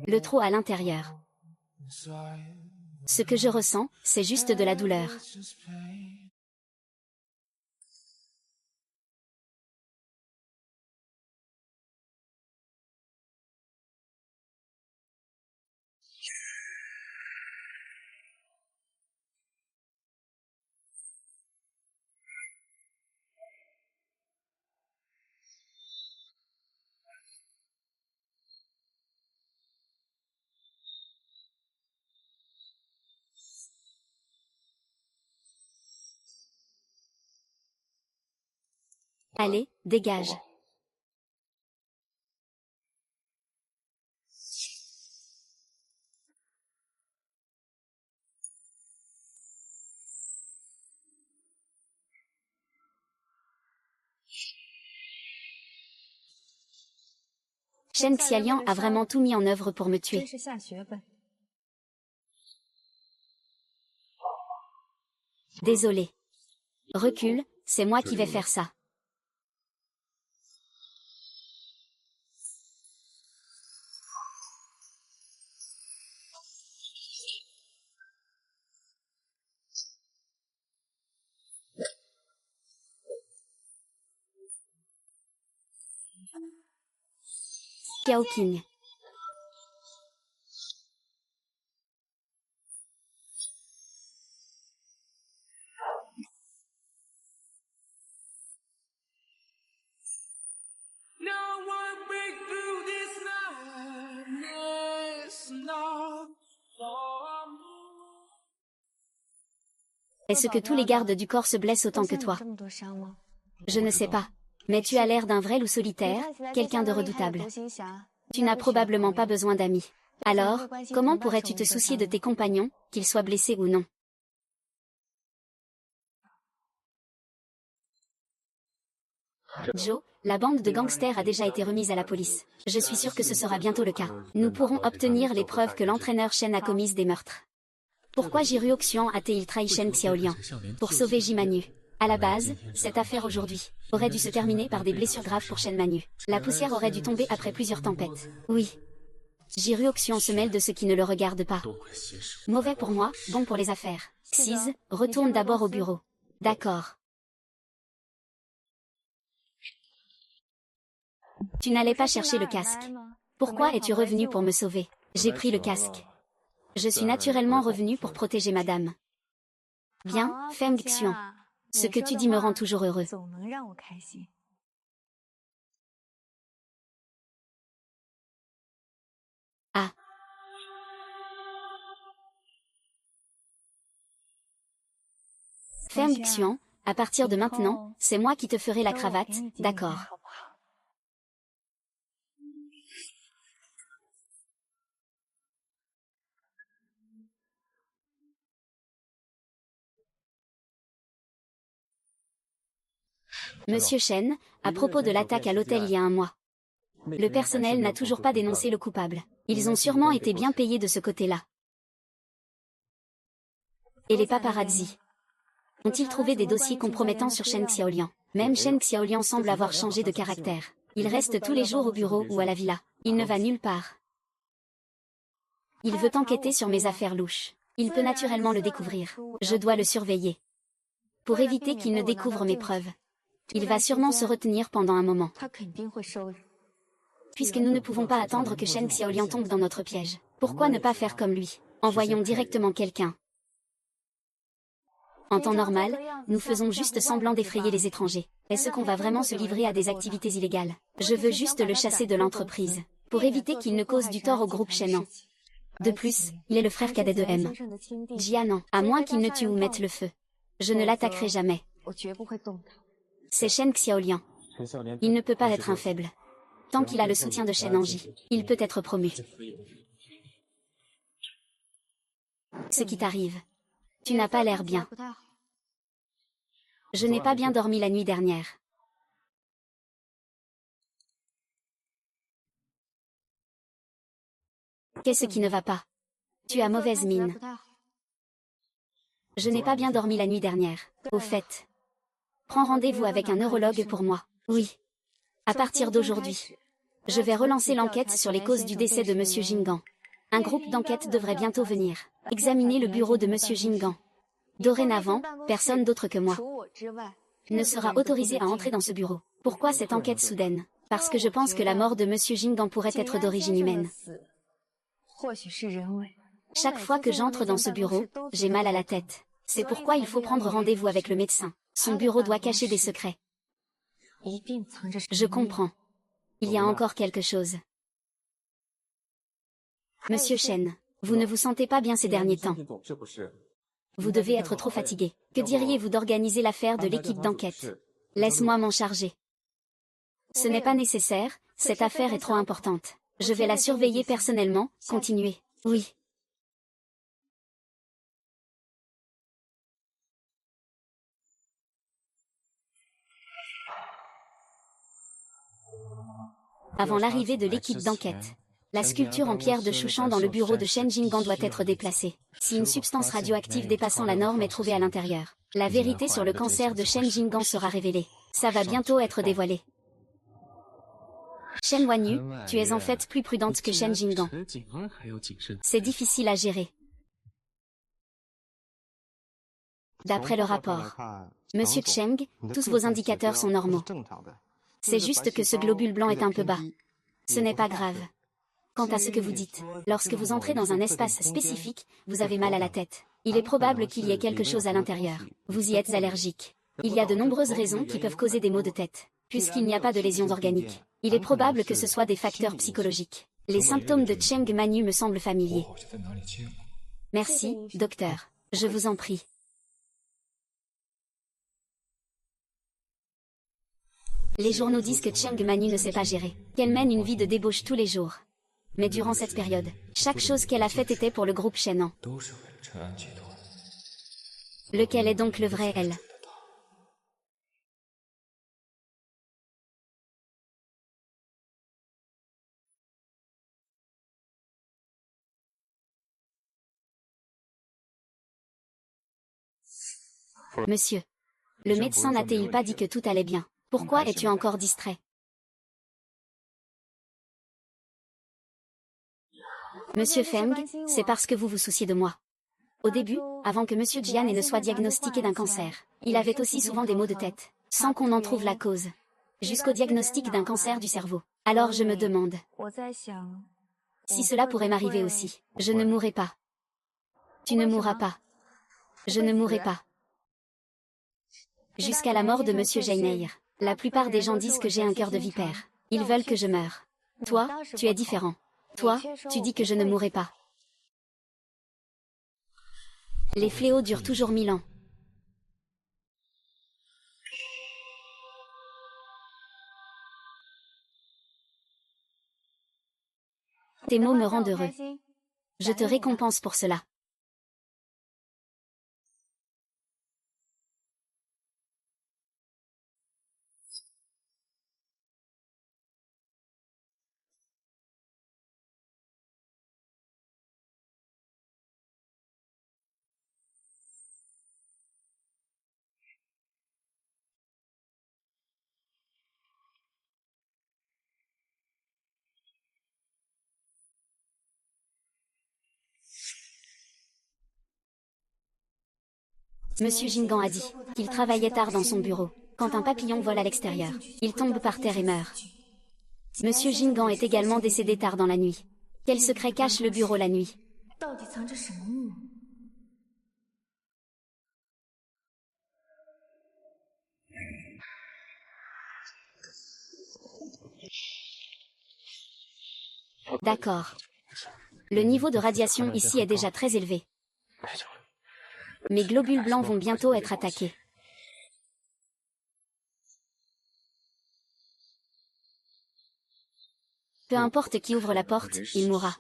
Le trou à l'intérieur. Ce que je ressens, c'est juste de la douleur. Allez, dégage. Shen Xiaoliang a vraiment tout mis en œuvre pour me tuer. Désolé. Recule, c'est moi qui vais faire ça. Gao King. Est-ce que tous les gardes du corps se blessent autant que toi? Je ne sais pas. Mais tu as l'air d'un vrai loup solitaire, quelqu'un de redoutable. Tu n'as probablement pas besoin d'amis. Alors, comment pourrais-tu te soucier de tes compagnons, qu'ils soient blessés ou non? Joe, la bande de gangsters a déjà été remise à la police. Je suis sûr que ce sera bientôt le cas. Nous pourrons obtenir les preuves que l'entraîneur Shen a commis des meurtres. Pourquoi Jiruo Xian a-t-il trahi Shen Xiaoliang? Pour sauver Jimanu. À la base, cette affaire aujourd'hui aurait dû se terminer par des blessures graves pour Shen Manu. La poussière aurait dû tomber après plusieurs tempêtes. Oui. Jiruo Xian se mêle de ce qui ne le regarde pas. Mauvais pour moi, bon pour les affaires. Xiz, retourne d'abord au bureau. D'accord. Tu n'allais pas chercher le casque. Pourquoi es-tu revenu pour me sauver? J'ai pris le casque. Je suis naturellement revenu pour protéger madame. Bien, Feng Xian. Ce que tu dis me rend toujours heureux. Ah. Feng Xian, à partir de maintenant, c'est moi qui te ferai la cravate, d'accord. Monsieur Shen, à propos de l'attaque à l'hôtel il y a un mois. Le personnel n'a toujours pas dénoncé le coupable. Ils ont sûrement été bien payés de ce côté-là. Et les paparazzis? Ont-ils trouvé des dossiers compromettants sur Chen Xiaoliang? Même Chen Xiaoliang semble avoir changé de caractère. Il reste tous les jours au bureau ou à la villa. Il ne va nulle part. Il veut enquêter sur mes affaires louches. Il peut naturellement le découvrir. Je dois le surveiller. Pour éviter qu'il ne découvre mes preuves. Il va sûrement se retenir pendant un moment. Puisque nous ne pouvons pas attendre que Chen Xiaoliang tombe dans notre piège. Pourquoi ne pas faire comme lui? Envoyons directement quelqu'un. En temps normal, nous faisons juste semblant d'effrayer les étrangers. Est-ce qu'on va vraiment se livrer à des activités illégales? Je veux juste le chasser de l'entreprise, pour éviter qu'il ne cause du tort au groupe Shen'an. De plus, il est le frère cadet de M. Jianan, à moins qu'il ne tue ou mette le feu. Je ne l'attaquerai jamais. C'est Chen Xiaoliang. Il ne peut pas être un faible. Tant qu'il a le soutien de Shen Anji, il peut être promu. Ce qui t'arrive. Tu n'as pas l'air bien. Je n'ai pas bien dormi la nuit dernière. Qu'est-ce qui ne va pas? Tu as mauvaise mine. Je n'ai pas bien dormi la nuit dernière. Au fait. Prends rendez-vous avec un neurologue pour moi. Oui. À partir d'aujourd'hui. Je vais relancer l'enquête sur les causes du décès de Monsieur Jingan. Un groupe d'enquête devrait bientôt venir examiner le bureau de Monsieur Jingan. Dorénavant, personne d'autre que moi ne sera autorisé à entrer dans ce bureau. Pourquoi cette enquête soudaine? Parce que je pense que la mort de Monsieur Jingan pourrait être d'origine humaine. Chaque fois que j'entre dans ce bureau, j'ai mal à la tête. C'est pourquoi il faut prendre rendez-vous avec le médecin. Son bureau doit cacher des secrets. Je comprends. Il y a encore quelque chose. Monsieur Shen, vous ne vous sentez pas bien ces derniers temps. Vous devez être trop fatigué. Que diriez-vous d'organiser l'affaire de l'équipe d'enquête? Laisse-moi m'en charger. Ce n'est pas nécessaire, cette affaire est trop importante. Je vais la surveiller personnellement, continuez. Oui. Avant l'arrivée de l'équipe d'enquête. La sculpture en pierre de Chouchan dans le bureau de Shen Jingan doit être déplacée. Si une substance radioactive dépassant la norme est trouvée à l'intérieur, la vérité sur le cancer de Shen Jingan sera révélée. Ça va bientôt être dévoilé. Shen Wanyu, tu es en fait plus prudente que Shen Jingan. C'est difficile à gérer. D'après le rapport. Monsieur Cheng, tous vos indicateurs sont normaux. C'est juste que ce globule blanc est un peu bas. Ce n'est pas grave. Quant à ce que vous dites, lorsque vous entrez dans un espace spécifique, vous avez mal à la tête. Il est probable qu'il y ait quelque chose à l'intérieur. Vous y êtes allergique. Il y a de nombreuses raisons qui peuvent causer des maux de tête. Puisqu'il n'y a pas de lésions organiques, il est probable que ce soit des facteurs psychologiques. Les symptômes de Cheng Manu me semblent familiers. Merci, docteur. Je vous en prie. Les journaux disent que Cheng Manu ne sait pas gérer, qu'elle mène une vie de débauche tous les jours. Mais durant cette période, chaque chose qu'elle a faite était pour le groupe Shen'an. Lequel est donc le vrai elle? Monsieur. Le médecin n'a-t-il pas dit que tout allait bien? Pourquoi es-tu encore distrait? Monsieur Feng, c'est parce que vous vous souciez de moi. Au début, avant que Monsieur Jian ne soit diagnostiqué d'un cancer, il avait aussi souvent des maux de tête, sans qu'on en trouve la cause. Jusqu'au diagnostic d'un cancer du cerveau. Alors je me demande si cela pourrait m'arriver aussi. Je ne mourrai pas. Tu ne mourras pas. Je ne mourrai pas. Jusqu'à la mort de Monsieur Jainer, la plupart des gens disent que j'ai un cœur de vipère. Ils veulent que je meure. Toi, tu es différent. Toi, tu dis que je ne mourrai pas. Les fléaux durent toujours 1000 ans. Tes mots me rendent heureux. Je te récompense pour cela. Monsieur Jingan a dit qu'il travaillait tard dans son bureau, quand un papillon vole à l'extérieur. Il tombe par terre et meurt. Monsieur Jingan est également décédé tard dans la nuit. Quel secret cache le bureau la nuit? D'accord. Le niveau de radiation ici est déjà très élevé. Mes globules blancs vont bientôt être attaqués. Peu importe qui ouvre la porte, il mourra.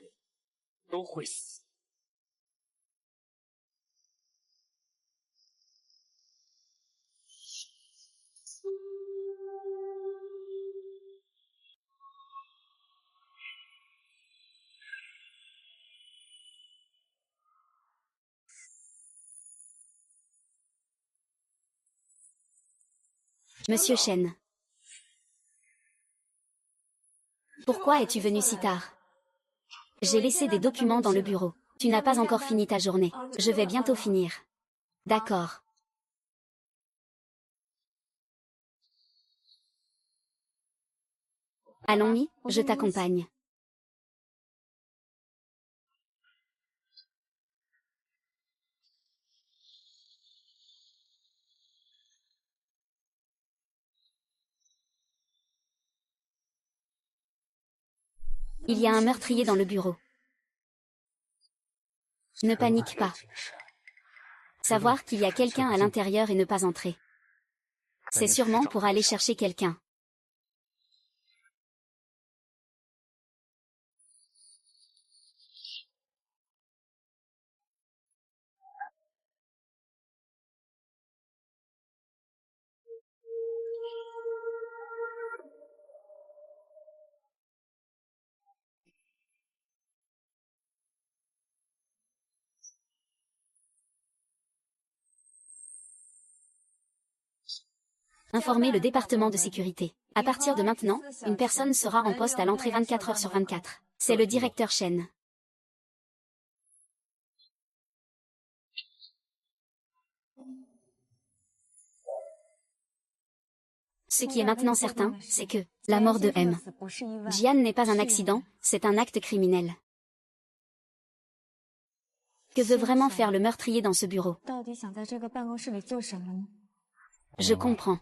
Monsieur Chen. Pourquoi es-tu venu si tard? J'ai laissé des documents dans le bureau. Tu n'as pas encore fini ta journée. Je vais bientôt finir. D'accord. Allons-y, je t'accompagne. Il y a un meurtrier dans le bureau. Ne panique pas. Savoir qu'il y a quelqu'un à l'intérieur et ne pas entrer. C'est sûrement pour aller chercher quelqu'un. Informer le département de sécurité. À partir de maintenant, une personne sera en poste à l'entrée 24 heures sur 24. C'est le directeur Chen. Ce qui est maintenant certain, c'est que la mort de M. Jian n'est pas un accident, c'est un acte criminel. Que veut vraiment faire le meurtrier dans ce bureau? Je comprends.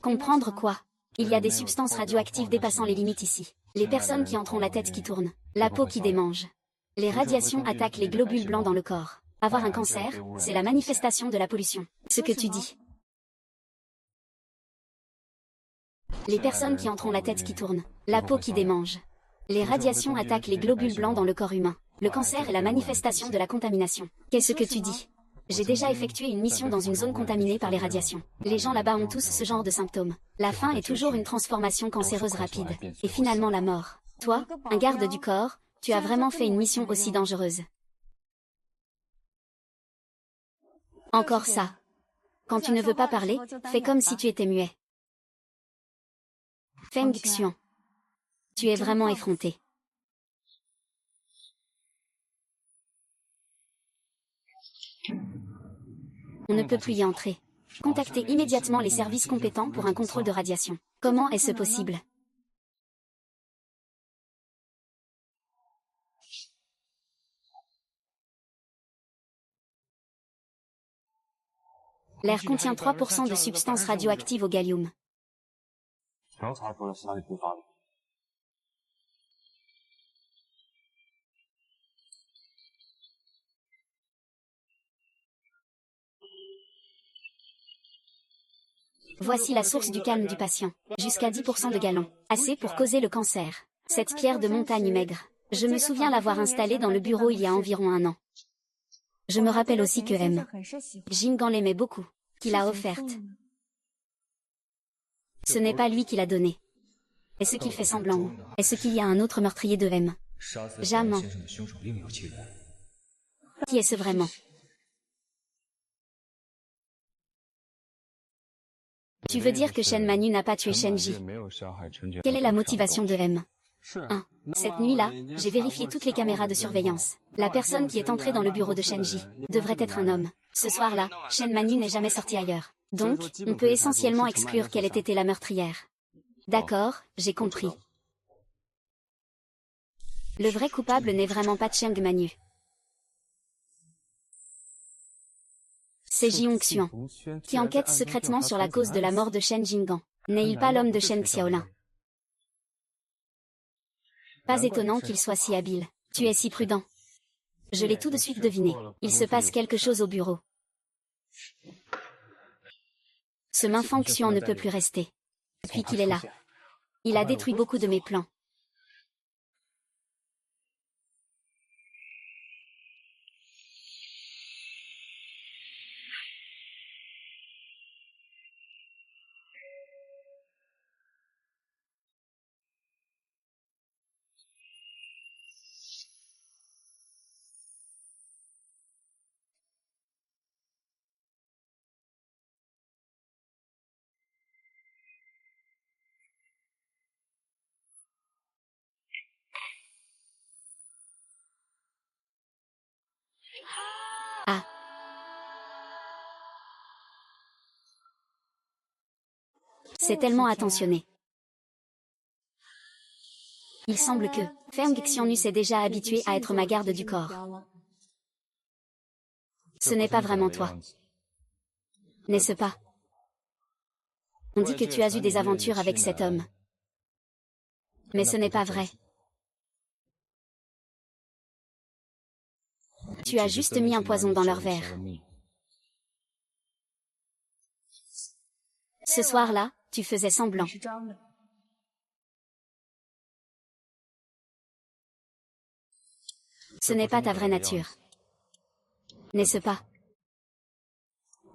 Comprendre quoi? Il y a des substances radioactives dépassant les limites ici. Les personnes qui entreront la tête qui tourne, la peau qui démange. Les radiations attaquent les globules blancs dans le corps. Avoir un cancer, c'est la manifestation de la pollution. Ce que tu dis. Les personnes qui entreront la tête qui tourne, la peau qui démange. Les radiations attaquent les globules blancs dans le corps humain. Le cancer est la manifestation de la contamination. Qu'est-ce que tu dis? J'ai déjà effectué une mission dans une zone contaminée par les radiations. Les gens là-bas ont tous ce genre de symptômes. La faim est toujours une transformation cancéreuse rapide. Et finalement la mort. Toi, un garde du corps, tu as vraiment fait une mission aussi dangereuse. Encore ça. Quand tu ne veux pas parler, fais comme si tu étais muet. Feng Xian. Tu es vraiment effronté. On ne peut plus y entrer. Contactez immédiatement les services compétents pour un contrôle de radiation. Comment est-ce possible? L'air contient 3% de substances radioactives au gallium. Voici la source du calme du patient. Jusqu'à 10% de gallons. Assez pour causer le cancer. Cette pierre de montagne maigre. Je me souviens l'avoir installée dans le bureau il y a environ 1 an. Je me rappelle aussi que M. Jingan l'aimait beaucoup. Qu'il l'a offerte. Ce n'est pas lui qui l'a donnée. Est-ce qu'il fait semblant? Est-ce qu'il y a un autre meurtrier de M? Jamais. Qui est-ce vraiment? Tu veux dire que Shen Manu n'a pas tué Shenji? Quelle est la motivation de M? 1. Cette nuit-là, j'ai vérifié toutes les caméras de surveillance. La personne qui est entrée dans le bureau de Shenji devrait être un homme. Ce soir-là, Shen Manu n'est jamais sortie ailleurs. Donc, on peut essentiellement exclure qu'elle ait été la meurtrière. D'accord, j'ai compris. Le vrai coupable n'est vraiment pas Cheng Manu. C'est Jiong Xuan, qui enquête secrètement sur la cause de la mort de Shen Jinggan. N'est-il pas l'homme de Shen Xiaolin? Pas étonnant qu'il soit si habile. Tu es si prudent. Je l'ai tout de suite deviné. Il se passe quelque chose au bureau. Ce Min Fang Xuan ne peut plus rester. Depuis qu'il est là. Il a détruit beaucoup de mes plans. Ah. C'est tellement attentionné. Il semble que Feng Xiannu s'est déjà habitué à être ma garde du corps. Ce n'est pas vraiment toi. N'est-ce pas? On dit que tu as eu des aventures avec cet homme. Mais ce n'est pas vrai. Tu as juste mis un poison dans leur verre. Ce soir-là, tu faisais semblant. Ce n'est pas ta vraie nature. N'est-ce pas?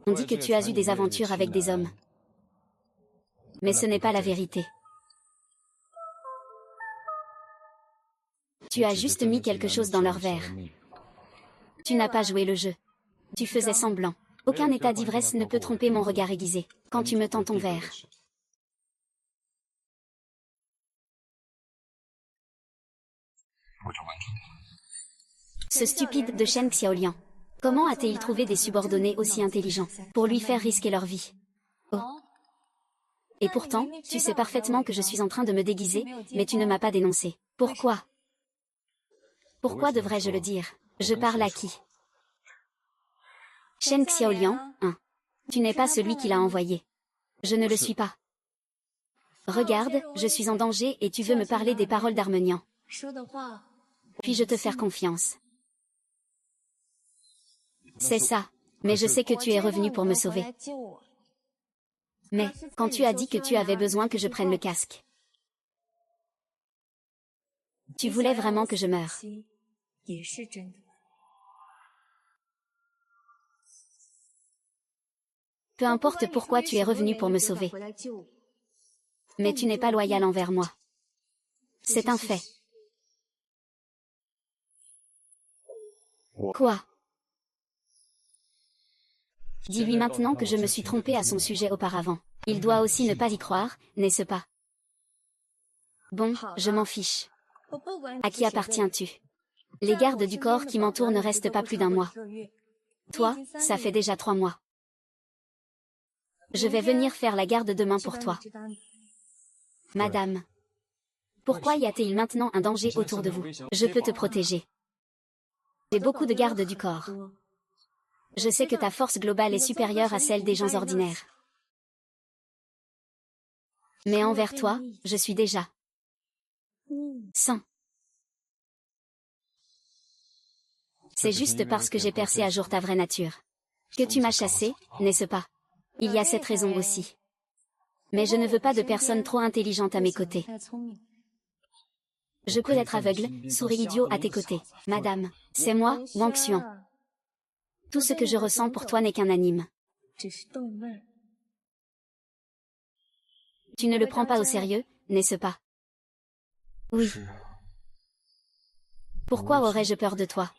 On dit que tu as eu des aventures avec des hommes. Mais ce n'est pas la vérité. Tu as juste mis quelque chose dans leur verre. Tu n'as pas joué le jeu. Tu faisais semblant. Aucun état d'ivresse ne peut tromper mon regard aiguisé, quand tu me tends ton verre. Ce stupide de Shen Xiaoliang. Comment a-t-il trouvé des subordonnés aussi intelligents, pour lui faire risquer leur vie? Oh. Et pourtant, tu sais parfaitement que je suis en train de me déguiser, mais tu ne m'as pas dénoncé. Pourquoi? Pourquoi devrais-je le dire? Je parle à qui? Shen Xiaoliang, hein. Tu n'es pas celui qui l'a envoyé. Je ne le suis pas. Regarde, je suis en danger et tu veux me parler des paroles d'Armenian. Puis-je te faire confiance? C'est ça. Mais je sais que tu es revenu pour me sauver. Mais, quand tu as dit que tu avais besoin que je prenne le casque, tu voulais vraiment que je meure. Peu importe pourquoi tu es revenu pour me sauver. Mais tu n'es pas loyal envers moi. C'est un fait. Quoi? Dis-lui maintenant que je me suis trompée à son sujet auparavant. Il doit aussi ne pas y croire, n'est-ce pas? Bon, je m'en fiche. À qui appartiens-tu? Les gardes du corps qui m'entourent ne restent pas plus d'un mois. Toi, ça fait déjà 3 mois. Je vais venir faire la garde demain pour toi. Madame. Pourquoi y a-t-il maintenant un danger autour de vous? Je peux te protéger. J'ai beaucoup de gardes du corps. Je sais que ta force globale est supérieure à celle des gens ordinaires. Mais envers toi, je suis déjà saint. C'est juste parce que j'ai percé à jour ta vraie nature que tu m'as chassé, n'est-ce pas? Il y a cette raison aussi. Mais je ne veux pas de personnes trop intelligentes à mes côtés. Je peux être aveugle, sourd et idiot à tes côtés. Madame, c'est moi, Wang Xuan. Tout ce que je ressens pour toi n'est qu'un anime. Tu ne le prends pas au sérieux, n'est-ce pas? Oui. Pourquoi aurais-je peur de toi?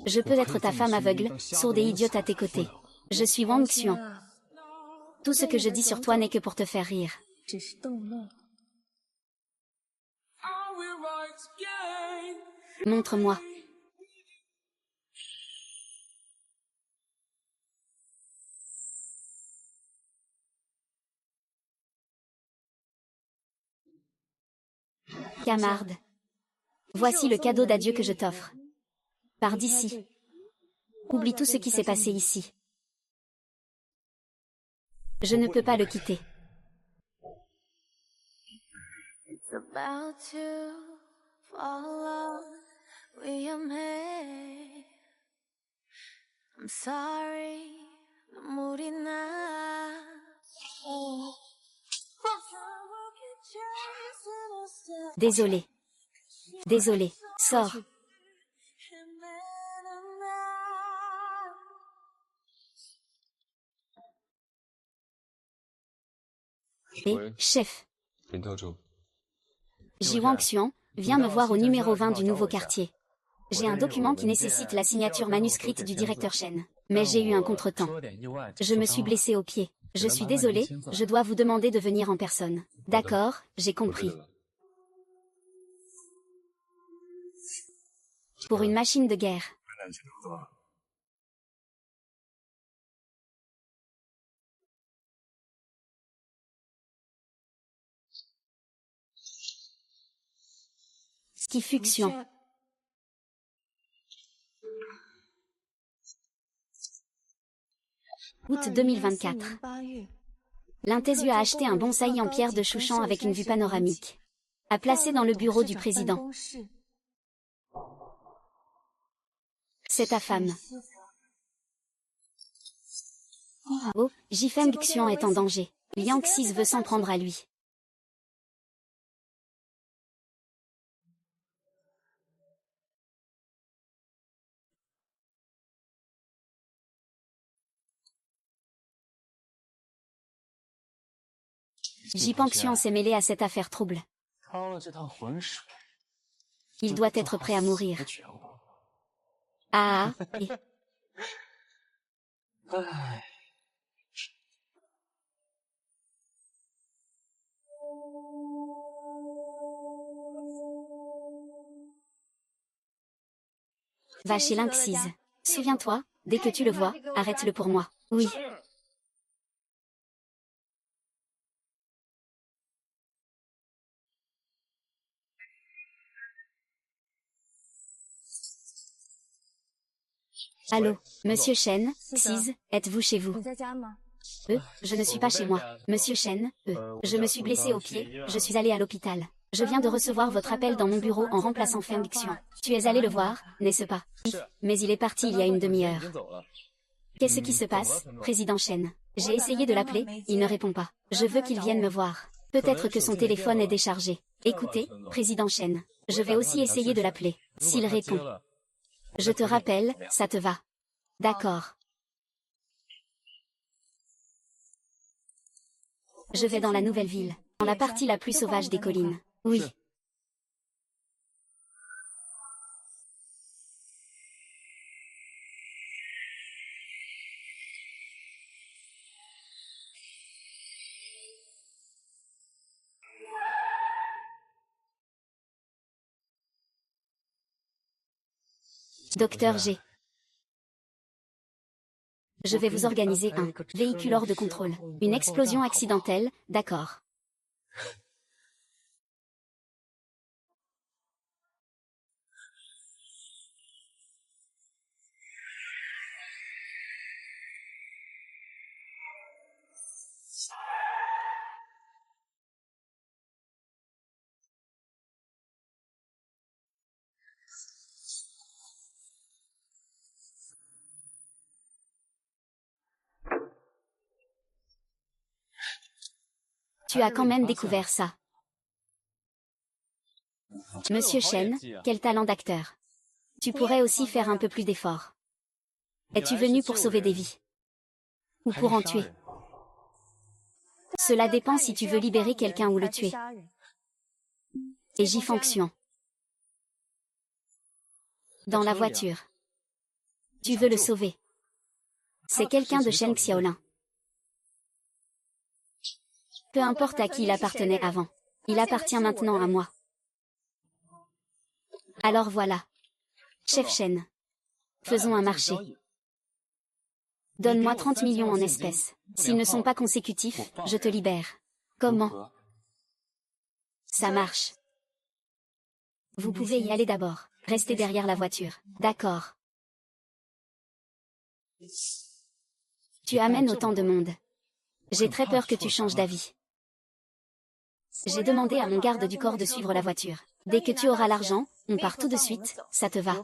Je peux être ta femme aveugle, sourde et idiote à tes côtés. Je suis Wang Xuan. Tout ce que je dis sur toi n'est que pour te faire rire. Montre-moi. Camarde. Voici le cadeau d'adieu que je t'offre. Pars d'ici. Oublie tout ce qui s'est passé ici. Je ne peux pas le quitter. Désolé. Désolé. Sors. Et, chef. Jiwang Xuan, viens me voir au numéro 20 du nouveau quartier. J'ai un document qui nécessite la signature manuscrite du directeur Shen. Mais j'ai eu un contretemps. Je me suis blessé au pied. Je suis désolé, je dois vous demander de venir en personne. D'accord, j'ai compris. Pour une machine de guerre. Skifuxion. Août 2024. L'intésu a acheté un bonsaï en pierre de Chouchan avec une vue panoramique. À placer dans le bureau du président. C'est ta femme. Oh, Jifeng Xian est en danger. Liang Xis veut s'en prendre à lui. Jipang Xian s'est mêlé à cette affaire trouble. Il doit être prêt à mourir. Ah, et... Va chez Linxis. Souviens-toi, dès que tu le vois, arrête-le pour moi. Oui. Allô, Monsieur Shen, Xis, êtes-vous chez vous? Je ne suis pas chez moi. Monsieur Shen, je me suis blessé au pied, je suis allé à l'hôpital. Je viens de recevoir votre appel dans mon bureau en remplaçant Feng Xian. Tu es allé le voir, n'est-ce pas? Oui, mais il est parti il y a une demi-heure. Qu'est-ce qui se passe, Président Shen? J'ai essayé de l'appeler, il ne répond pas. Je veux qu'il vienne me voir. Peut-être que son téléphone est déchargé. Écoutez, Président Shen, je vais aussi essayer de l'appeler. S'il répond. Je te rappelle, ça te va? D'accord. Je vais dans la nouvelle ville, dans la partie la plus sauvage des collines. Oui. Docteur G. Je vais vous organiser un véhicule hors de contrôle. Une explosion accidentelle, d'accord. Tu as quand même découvert ça. Monsieur Shen, quel talent d'acteur. Tu pourrais aussi faire un peu plus d'efforts. Es-tu venu pour sauver des vies? Ou pour en tuer? Cela dépend si tu veux libérer quelqu'un ou le tuer. Et j'y fonction. Dans la voiture. Tu veux le sauver. C'est quelqu'un de Shen Xiaolin. Peu importe à qui il appartenait avant. Il appartient maintenant à moi. Alors voilà. Chef Shen. Faisons un marché. Donne-moi 30 millions en espèces. S'ils ne sont pas consécutifs, je te libère. Comment? Ça marche. Vous pouvez y aller d'abord. Restez derrière la voiture. D'accord. Tu amènes autant de monde. J'ai très peur que tu changes d'avis. J'ai demandé à mon garde du corps de suivre la voiture. Dès que tu auras l'argent, on part tout de suite, ça te va?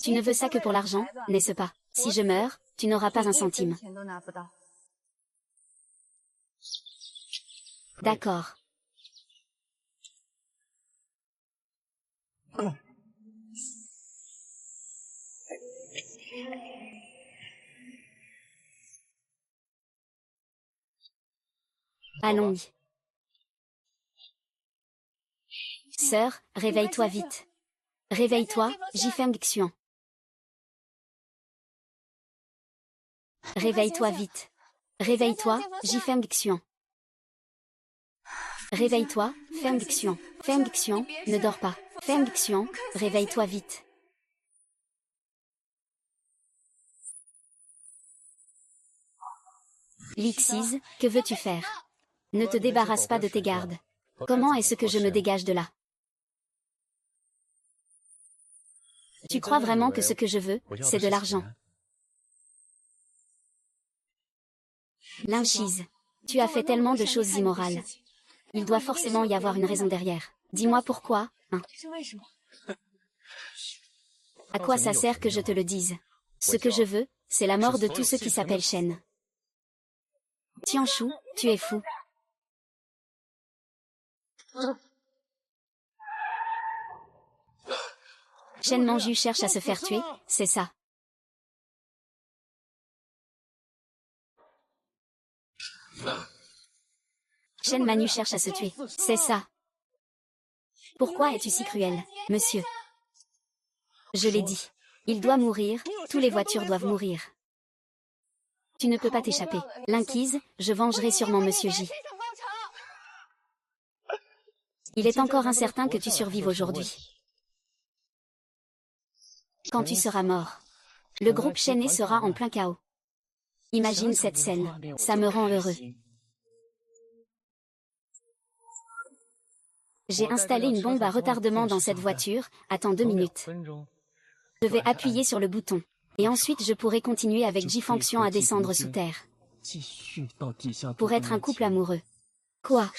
Tu ne veux ça que pour l'argent, n'est-ce pas? Si je meurs, tu n'auras pas un centime. D'accord. Allons-y. Sœur, réveille-toi vite. Réveille-toi, Jifeng Xian. Réveille-toi vite. Réveille-toi, Jifeng Xian. Réveille-toi, Feng Xian. Feng Xian, ne dors pas. Feng Xian, réveille-toi vite. Lixise, que veux-tu faire? Ne te débarrasse pas de tes gardes. Comment est-ce que je me dégage de là? Tu crois vraiment que ce que je veux, c'est de l'argent? Lynchise. Tu as fait tellement de choses immorales. Il doit forcément y avoir une raison derrière. Dis-moi pourquoi, hein? À quoi ça sert que je te le dise? Ce que je veux, c'est la mort de tous ceux qui s'appellent Shen. Tianshu, tu es fou. Shen Manju cherche à se faire tuer, c'est ça. Shen Manu cherche à se tuer, c'est ça. Pourquoi es-tu si cruel, monsieur? Je l'ai dit. Il doit mourir, tous les voitures doivent mourir. Tu ne peux pas t'échapper. L'inquise, je vengerai sûrement Monsieur J. Il est encore incertain que tu survives aujourd'hui. Quand tu seras mort, le groupe Shenhe sera en plein chaos. Imagine cette scène, ça me rend heureux. J'ai installé une bombe à retardement dans cette voiture, attends 2 minutes. Je vais appuyer sur le bouton. Et ensuite je pourrai continuer avec Jifanxian à descendre sous terre. Pour être un couple amoureux. Quoi?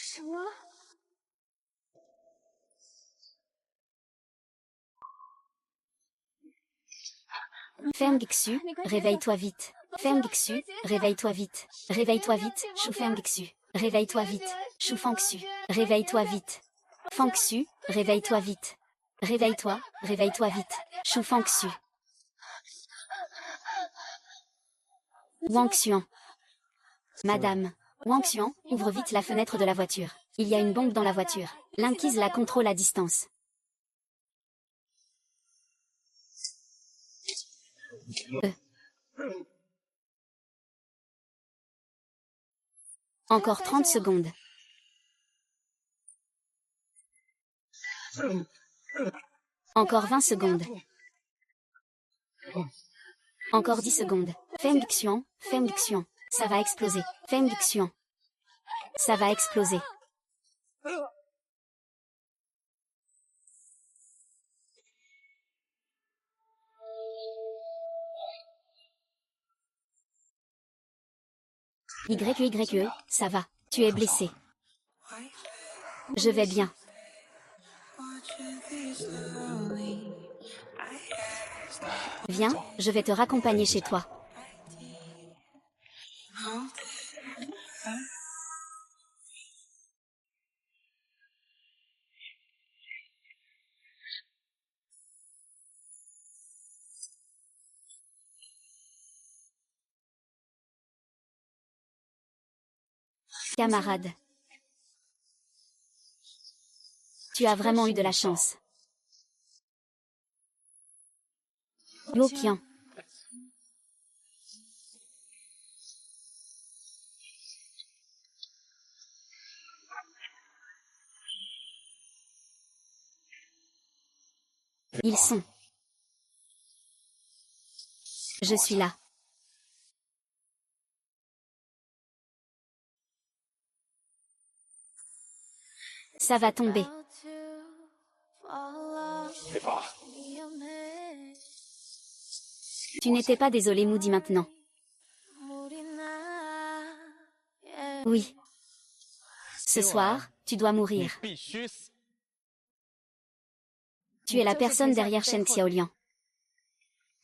Feng Xu, réveille-toi vite. Feng Xu, réveille-toi vite. Réveille-toi vite, Shu Feng Xu. Réveille-toi vite, Shu Feng Xu. Réveille-toi vite. Feng Xu, réveille-toi vite. Réveille-toi, réveille-toi vite, Shu Feng Xu. Wang Xuan. Madame. Wang Xuan, ouvre vite la fenêtre de la voiture. Il y a une bombe dans la voiture. L'inquise la contrôle à distance. Encore 30 secondes. Encore 20 secondes. Encore 10 secondes. Feng Xian, Feng Xian. Ça va exploser. Feng Xian. Ça va exploser. YYE, ça va. Tu es blessé. Je vais bien. Viens, je vais te raccompagner chez toi. Camarade. Tu as vraiment eu de la chance. Yokian. Ils sont. Je suis là. Ça va tomber. Tu n'étais pas désolé, Moody, maintenant. Oui. Ce soir, tu dois mourir. Tu es la personne derrière Shen Xiaoliang.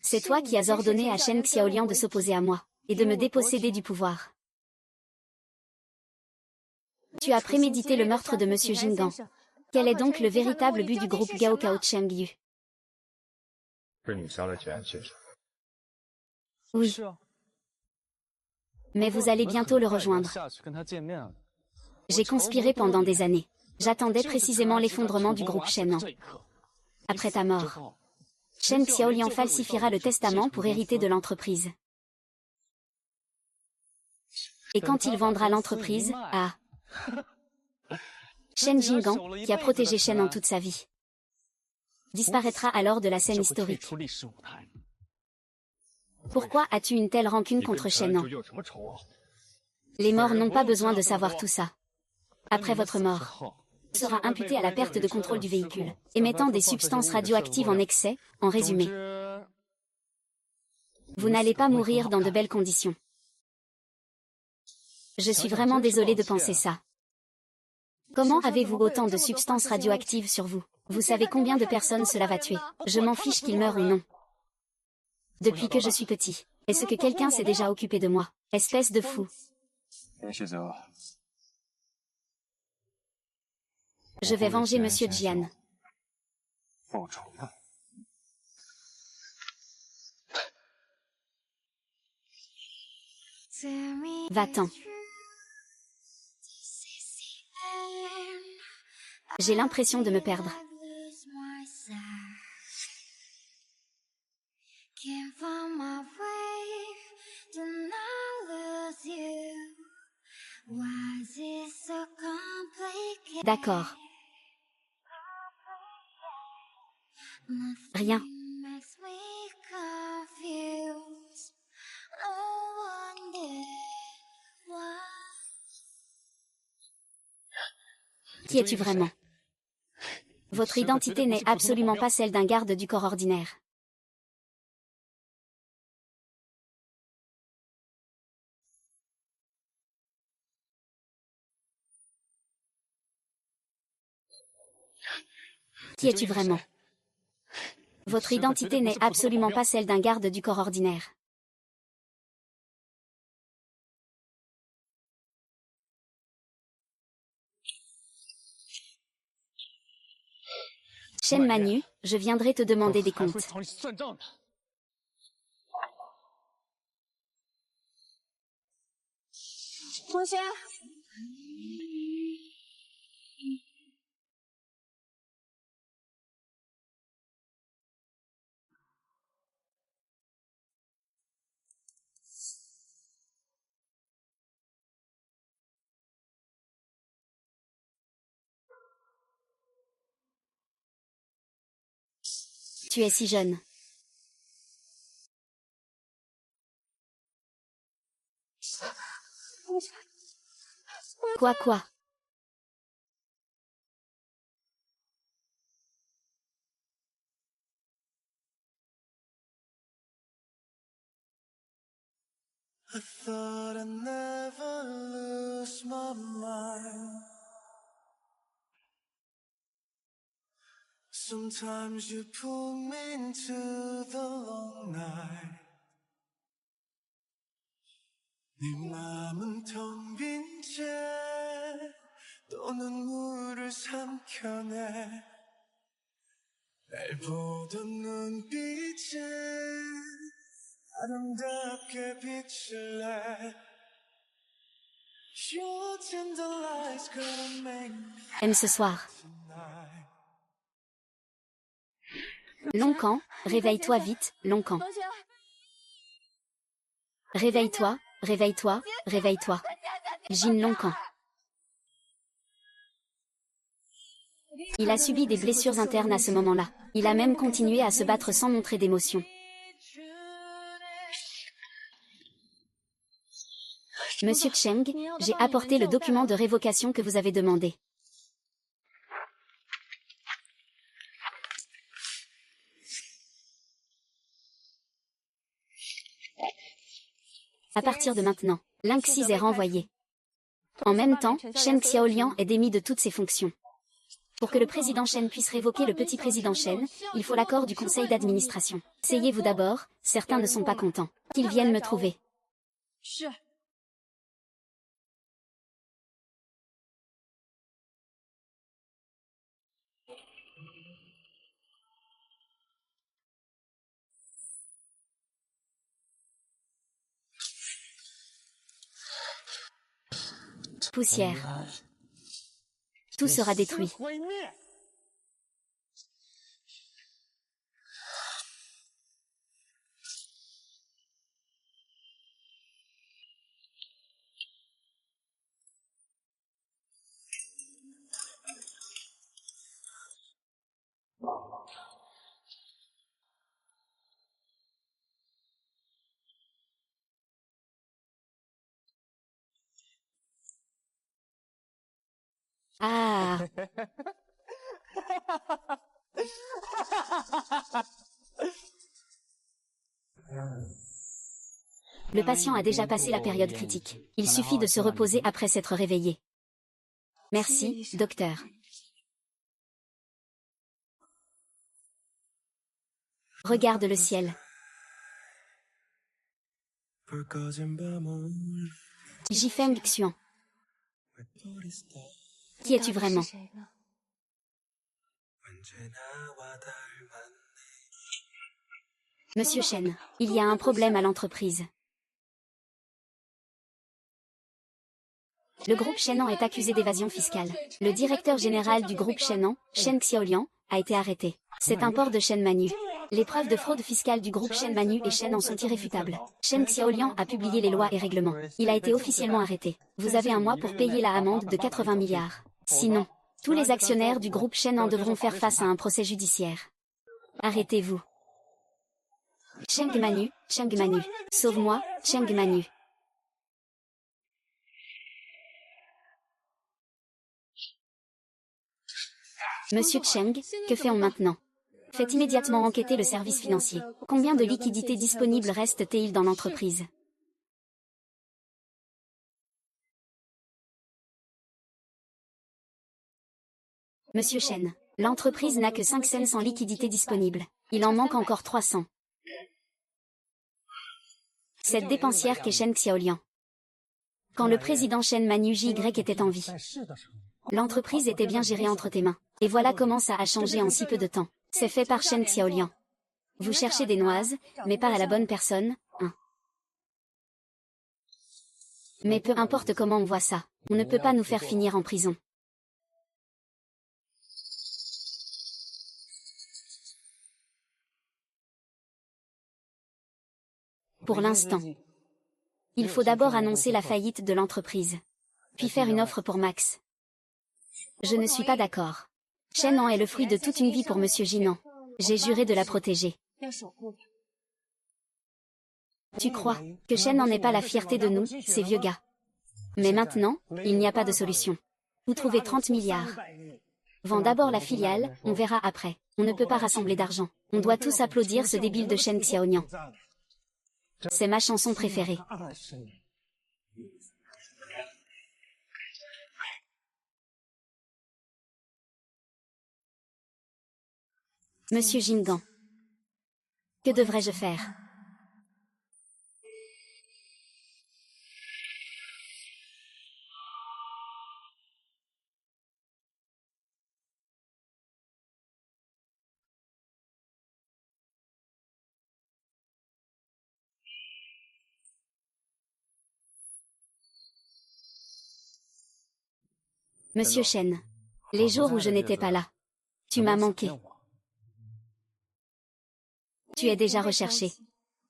C'est toi qui as ordonné à Shen Xiaoliang de s'opposer à moi, et de me déposséder du pouvoir. Tu as prémédité le meurtre de Monsieur Jinggan. Quel est donc le véritable but du groupe Gaokao Chengyu? Oui. Mais vous allez bientôt le rejoindre. J'ai conspiré pendant des années. J'attendais précisément l'effondrement du groupe Shen. Après ta mort, Shen Xiaoliang falsifiera le testament pour hériter de l'entreprise. Et quand il vendra l'entreprise à Shen Jinggan, qui a protégé Shen en toute sa vie, disparaîtra alors de la scène historique. Pourquoi as-tu une telle rancune contre Shen? Les morts n'ont pas besoin de savoir tout ça. Après votre mort, sera imputé à la perte de contrôle du véhicule, émettant des substances radioactives en excès, en résumé. Vous n'allez pas mourir dans de belles conditions. Je suis vraiment désolé de penser ça. Comment avez-vous autant de substances radioactives sur vous? Vous savez combien de personnes cela va tuer? Je m'en fiche qu'ils meurent ou non. Depuis que je suis petit, est-ce que quelqu'un s'est déjà occupé de moi? Espèce de fou. Je vais venger Monsieur Jian. Va-t'en. J'ai l'impression de me perdre. D'accord. Rien. Qui es-tu vraiment? Votre identité n'est absolument pas celle d'un garde du corps ordinaire. Qui es-tu vraiment? Votre identité n'est absolument pas celle d'un garde du corps ordinaire. Shen Manu, je viendrai te demander des comptes. Tu es si jeune. Quoi? I thought I'd never lose my mind. Sometimes you pull me into the long night. 네 맘은 텅 빈 채 또 눈물을 삼켜내 날 보던 눈빛에 아름답게 빛을 내 Your tender lies gonna make me Aime ce soir. Longcamp, réveille-toi vite, Longcamp. Réveille-toi, réveille-toi, réveille-toi. Jin Longcamp. Il a subi des blessures internes à ce moment-là. Il a même continué à se battre sans montrer d'émotion. Monsieur Cheng, j'ai apporté le document de révocation que vous avez demandé. À partir de maintenant, Link 6 est renvoyé. En même temps, Chen Xiaoliang est démis de toutes ses fonctions. Pour que le président Chen puisse révoquer le petit président Chen, il faut l'accord du conseil d'administration. Asseyez-vous d'abord, certains ne sont pas contents. Qu'ils viennent me trouver. Poussière. Tout sera détruit. Ah. Le patient a déjà passé la période critique. Il suffit de se reposer après s'être réveillé. Merci, docteur. Regarde le ciel. Jifeng Xian. Qui es-tu vraiment? Monsieur Chen, il y a un problème à l'entreprise. Le groupe Shenan est accusé d'évasion fiscale. Le directeur général du groupe Shenan, Chen Xiaoliang, a été arrêté. C'est un port de Shen Manu. Les preuves de fraude fiscale du groupe Shen Manu et Shen en sont irréfutables. Chen Xiaoliang a publié les lois et règlements. Il a été officiellement arrêté. Vous avez un mois pour payer la amende de 80 milliards. Sinon, tous les actionnaires du groupe Shen en devront faire face à un procès judiciaire. Arrêtez-vous. Cheng Manu, sauve-moi, Cheng Manu. Monsieur Cheng, que fait-on maintenant? Faites immédiatement enquêter le service financier. Combien de liquidités disponibles reste-t-il dans l'entreprise? Monsieur Chen, l'entreprise n'a que 5 cents en liquidités disponibles. Il en manque encore 300. Cette dépensière qu'est Chen Xiaoliang. Quand le président Shen Manu JY était en vie, l'entreprise était bien gérée entre tes mains. Et voilà comment ça a changé en si peu de temps. C'est fait par Chen Xiaoliang. Vous cherchez des noises, mais pas à la bonne personne, hein. Mais peu importe comment on voit ça, on ne peut pas nous faire finir en prison. Pour l'instant. Il faut d'abord annoncer la faillite de l'entreprise. Puis faire une offre pour Max. Je ne suis pas d'accord. Shenan est le fruit de toute une vie pour Monsieur Jinan. J'ai juré de la protéger. Tu crois que Shenan n'est pas la fierté de nous, ces vieux gars? Mais maintenant, il n'y a pas de solution. Vous trouvez 30 milliards. Vends d'abord la filiale, on verra après. On ne peut pas rassembler d'argent. On doit tous applaudir ce débile de Chen Xiaoliang. C'est ma chanson préférée. Monsieur Jingan. Que devrais-je faire? Monsieur Chen. Les jours où je n'étais pas là. Tu m'as manqué. Tu es déjà recherché.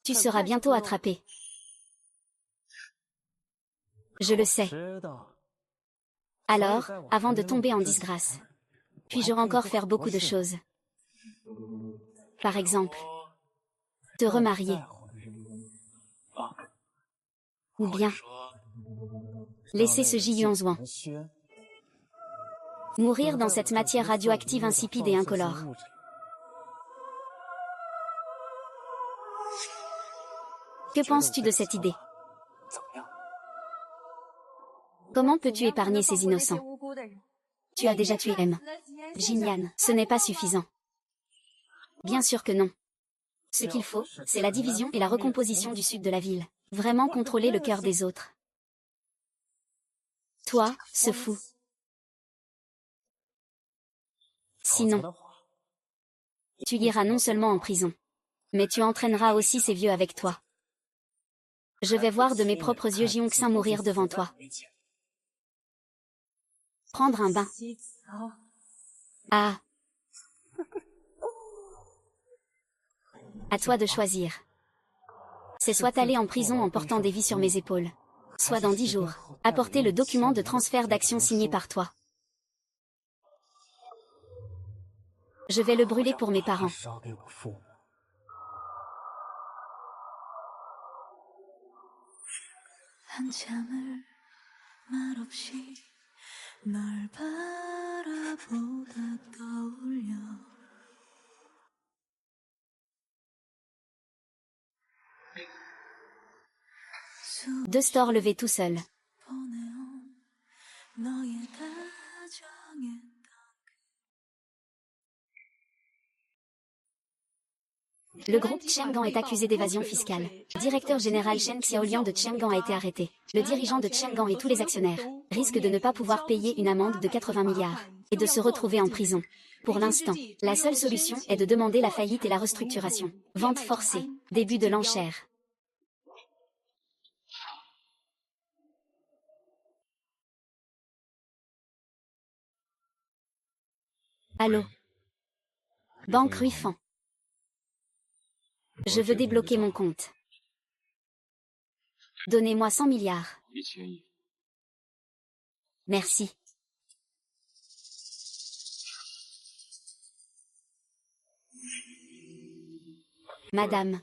Tu seras bientôt attrapé. Je le sais. Alors, avant de tomber en disgrâce, Puis-je encore faire beaucoup de choses? Par exemple, te remarier. Ou bien, laisser ce Ji-Yuan-Zhuang mourir dans cette matière radioactive insipide et incolore. Que penses-tu de cette idée? Comment peux-tu épargner ces innocents? Tu as déjà tué M. Jinyan, ce n'est pas suffisant. Bien sûr que non. Ce qu'il faut, c'est la division et la recomposition du sud de la ville. Vraiment contrôler le cœur des autres. Toi, ce fou. Sinon, tu iras non seulement en prison, mais tu entraîneras aussi ces vieux avec toi. Je vais voir de mes propres yeux Jiongxin mourir devant toi. Prendre un bain. Ah. À toi de choisir. C'est soit aller en prison en portant des vies sur mes épaules, soit dans 10 jours, apporter le document de transfert d'action signé par toi. Je vais le brûler pour mes parents. Deux stores levés tout seul. Le groupe Chang'an est accusé d'évasion fiscale. Le directeur général Shen Xiaoliang de Chang'an a été arrêté. Le dirigeant de Chang'an et tous les actionnaires risquent de ne pas pouvoir payer une amende de 80 milliards et de se retrouver en prison. Pour l'instant, la seule solution est de demander la faillite et la restructuration. Vente forcée, début de l'enchère. Allô? Banque Ruifan. Je veux débloquer mon compte. Donnez-moi 100 milliards. Merci. Madame.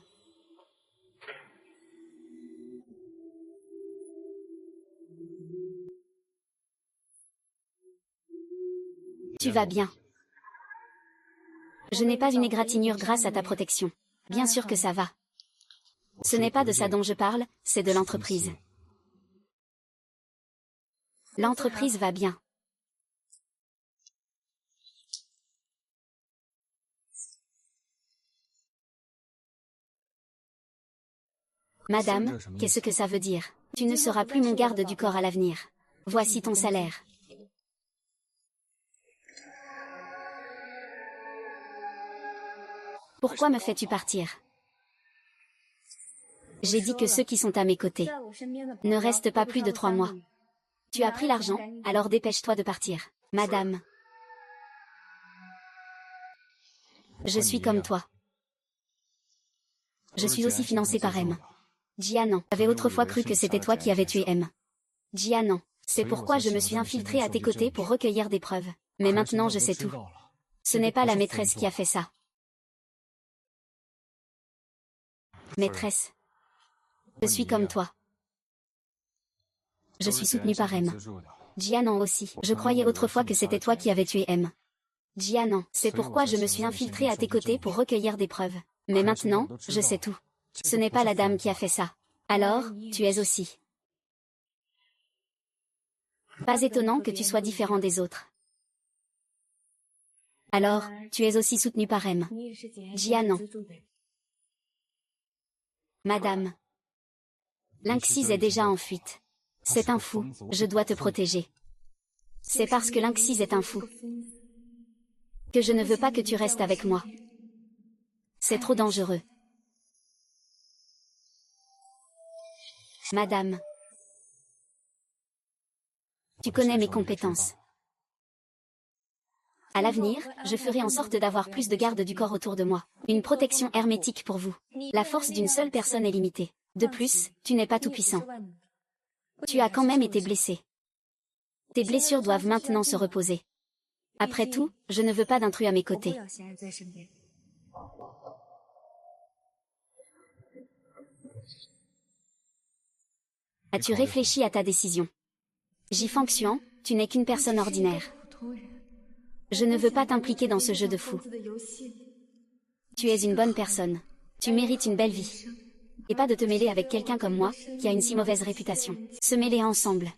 Tu vas bien. Je n'ai pas une égratignure grâce à ta protection. Bien sûr que ça va. Ce n'est pas de ça dont je parle, c'est de l'entreprise. L'entreprise va bien. Madame, qu'est-ce que ça veut dire? Tu ne seras plus mon garde du corps à l'avenir. Voici ton salaire. Pourquoi me fais-tu partir? J'ai dit que ceux qui sont à mes côtés ne restent pas plus de 3 mois. Tu as pris l'argent, alors dépêche-toi de partir. Madame. Je suis comme toi. Je suis aussi financé par M. Jianan, j'avais autrefois cru que c'était toi qui avais tué M. Jianan, c'est pourquoi je me suis infiltré à tes côtés pour recueillir des preuves. Mais maintenant je sais tout. Ce n'est pas la maîtresse qui a fait ça. Maîtresse. Je suis comme toi. Je suis soutenu par M. Jianan aussi. Je croyais autrefois que c'était toi qui avais tué M. Jianan, c'est pourquoi je me suis infiltré à tes côtés pour recueillir des preuves. Mais maintenant, je sais tout. Ce n'est pas la dame qui a fait ça. Alors, tu es aussi. Pas étonnant que tu sois différent des autres. Alors, tu es aussi soutenu par M. Jianan. Madame. Lynxis est déjà en fuite. C'est un fou, je dois te protéger. C'est parce que Lynxis est un fou que je ne veux pas que tu restes avec moi. C'est trop dangereux. Madame. Tu connais mes compétences. À l'avenir, je ferai en sorte d'avoir plus de gardes du corps autour de moi. Une protection hermétique pour vous. La force d'une seule personne est limitée. De plus, tu n'es pas tout puissant. Tu as quand même été blessé. Tes blessures doivent maintenant se reposer. Après tout, je ne veux pas d'intrus à mes côtés. As-tu réfléchi à ta décision? Jifang Xuan, tu n'es qu'une personne ordinaire. Je ne veux pas t'impliquer dans ce jeu de fou. Tu es une bonne personne. Tu mérites une belle vie. Et pas de te mêler avec quelqu'un comme moi, qui a une si mauvaise réputation. Se mêler ensemble.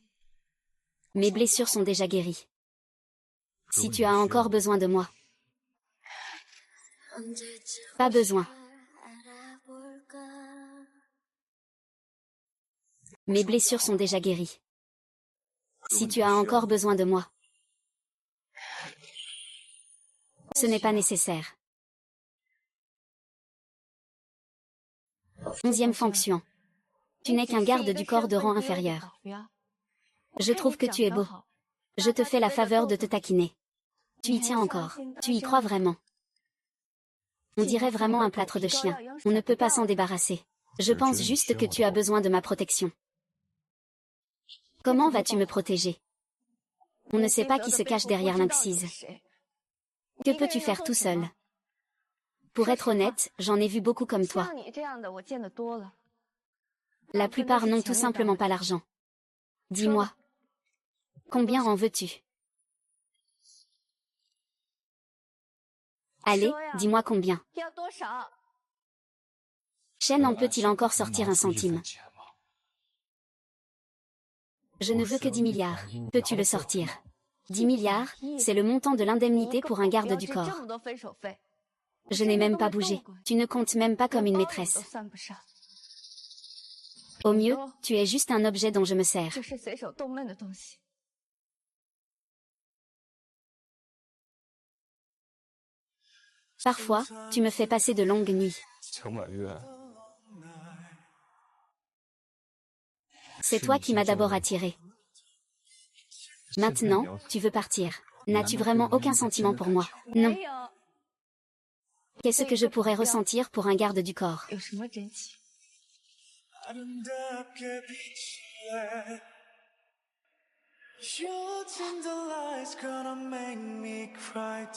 Mes blessures sont déjà guéries. Si tu as encore besoin de moi. Pas besoin. Mes blessures sont déjà guéries. Si tu as encore besoin de moi. Ce n'est pas nécessaire. 11e fonction. Tu n'es qu'un garde du corps de rang inférieur. Je trouve que tu es beau. Je te fais la faveur de te taquiner. Tu y tiens encore. Tu y crois vraiment. On dirait vraiment un plâtre de chien. On ne peut pas s'en débarrasser. Je pense juste que tu as besoin de ma protection. Comment vas-tu me protéger? On ne sait pas qui se cache derrière Lynxise. Que peux-tu faire tout seul? Pour être honnête, j'en ai vu beaucoup comme toi. La plupart n'ont tout simplement pas l'argent. Dis-moi. Combien en veux-tu? Allez, dis-moi combien. Shen en peut-il encore sortir un centime? Je ne veux que 10 milliards. Peux-tu le sortir? 10 milliards, c'est le montant de l'indemnité pour un garde du corps. Je n'ai même pas bougé. Tu ne comptes même pas comme une maîtresse. Au mieux, tu es juste un objet dont je me sers. Parfois, tu me fais passer de longues nuits. C'est toi qui m'as d'abord attiré. Maintenant, tu veux partir. N'as-tu vraiment aucun sentiment pour moi? Non. Qu'est-ce que je pourrais ressentir pour un garde du corps?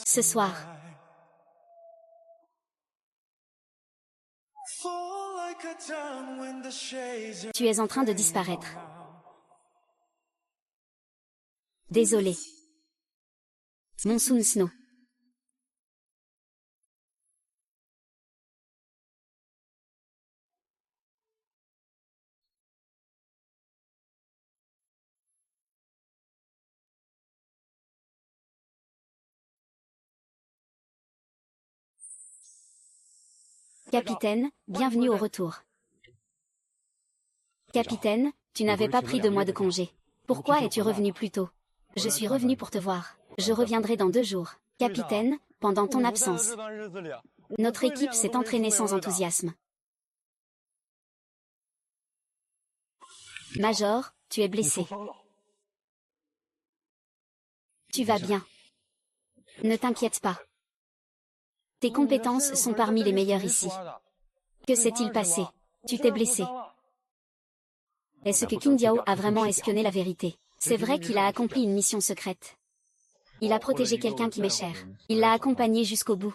Ce soir. Tu es en train de disparaître. Désolé. Monsoon Snow. Capitaine, bienvenue au retour. Capitaine, tu n'avais pas pris de mois de congé. Pourquoi es-tu revenu plus tôt? Je suis revenu pour te voir. Je reviendrai dans 2 jours. Capitaine, pendant ton absence. Notre équipe s'est entraînée sans enthousiasme. Major, tu es blessé. Tu vas bien. Ne t'inquiète pas. Tes compétences sont parmi les meilleures ici. Que s'est-il passé? Tu t'es blessé. Est-ce que Qin Diao a vraiment espionné la vérité? C'est vrai qu'il a accompli une mission secrète. Il a protégé quelqu'un qui m'est cher. Il l'a accompagnée jusqu'au bout.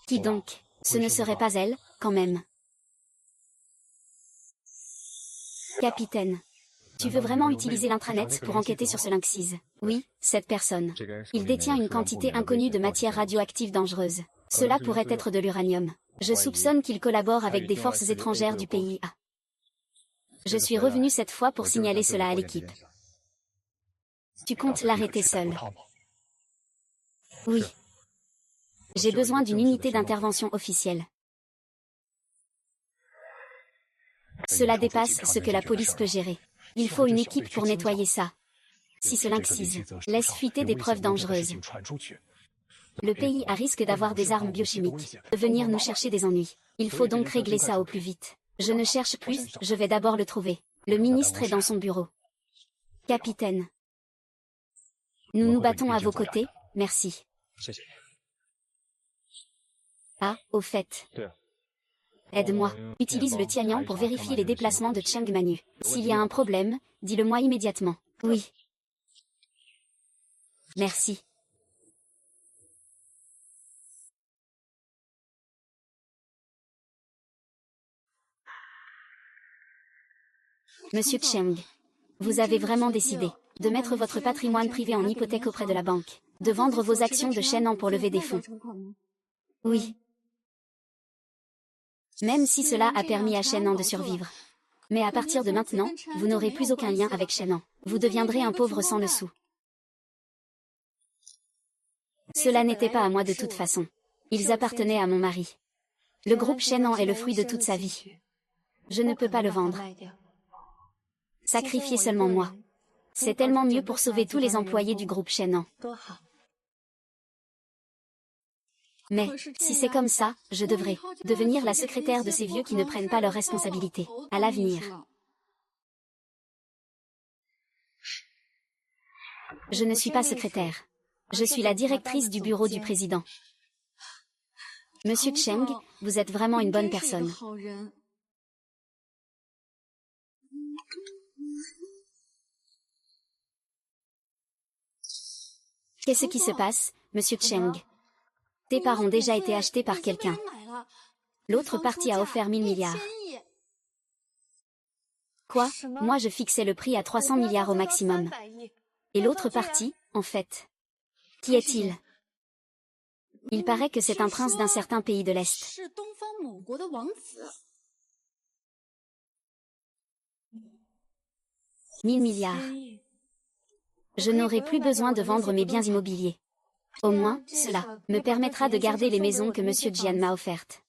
Qui donc? Ce ne serait pas elle, quand même. Capitaine. Tu veux vraiment utiliser l'intranet pour enquêter sur ce Lynxise? Oui, cette personne. Il détient une quantité inconnue de matière radioactive dangereuse. Cela pourrait être de l'uranium. Je soupçonne qu'il collabore avec des forces étrangères du pays A. Je suis revenu cette fois pour signaler cela à l'équipe. Tu comptes l'arrêter seul? Oui. J'ai besoin d'une unité d'intervention officielle. Cela dépasse ce que la police peut gérer. Il faut une équipe pour nettoyer ça. Si ce Lynxise laisse fuiter des preuves dangereuses, le pays A risque d'avoir des armes biochimiques, de venir nous chercher des ennuis. Il faut donc régler ça au plus vite. Je ne cherche plus, je vais d'abord le trouver. Le ministre est dans son bureau. Capitaine. Nous nous battons à vos côtés, merci. Ah, au fait. Aide-moi. Utilise le Tianyang pour vérifier les déplacements de Cheng Manu. S'il y a un problème, dis-le-moi immédiatement. Oui. Merci. Monsieur Cheng, vous avez vraiment décidé de mettre votre patrimoine privé en hypothèque auprès de la banque, de vendre vos actions de Shen'an pour lever des fonds. Oui. Même si cela a permis à Shen'an de survivre. Mais à partir de maintenant, vous n'aurez plus aucun lien avec Shen'an. Vous deviendrez un pauvre sans le sou. Cela n'était pas à moi de toute façon. Ils appartenaient à mon mari. Le groupe Shen'an est le fruit de toute sa vie. Je ne peux pas le vendre. Sacrifier seulement moi. C'est tellement mieux pour sauver tous les employés du groupe Shen'an. Mais, si c'est comme ça, je devrais devenir la secrétaire de ces vieux qui ne prennent pas leurs responsabilités, à l'avenir. Je ne suis pas secrétaire. Je suis la directrice du bureau du président. Monsieur Cheng, vous êtes vraiment une bonne personne. Qu'est-ce qui se passe, Monsieur Cheng? Tes parts ont déjà été achetées par quelqu'un. L'autre partie a offert 1000 milliards. Quoi? Moi je fixais le prix à 300 milliards au maximum. Et l'autre partie, en fait? Qui est-il? Il paraît que c'est un prince d'un certain pays de l'Est. 1000 milliards. Je n'aurai plus besoin de vendre mes biens immobiliers. Au moins, cela me permettra de garder les maisons que Monsieur Jian m'a offertes.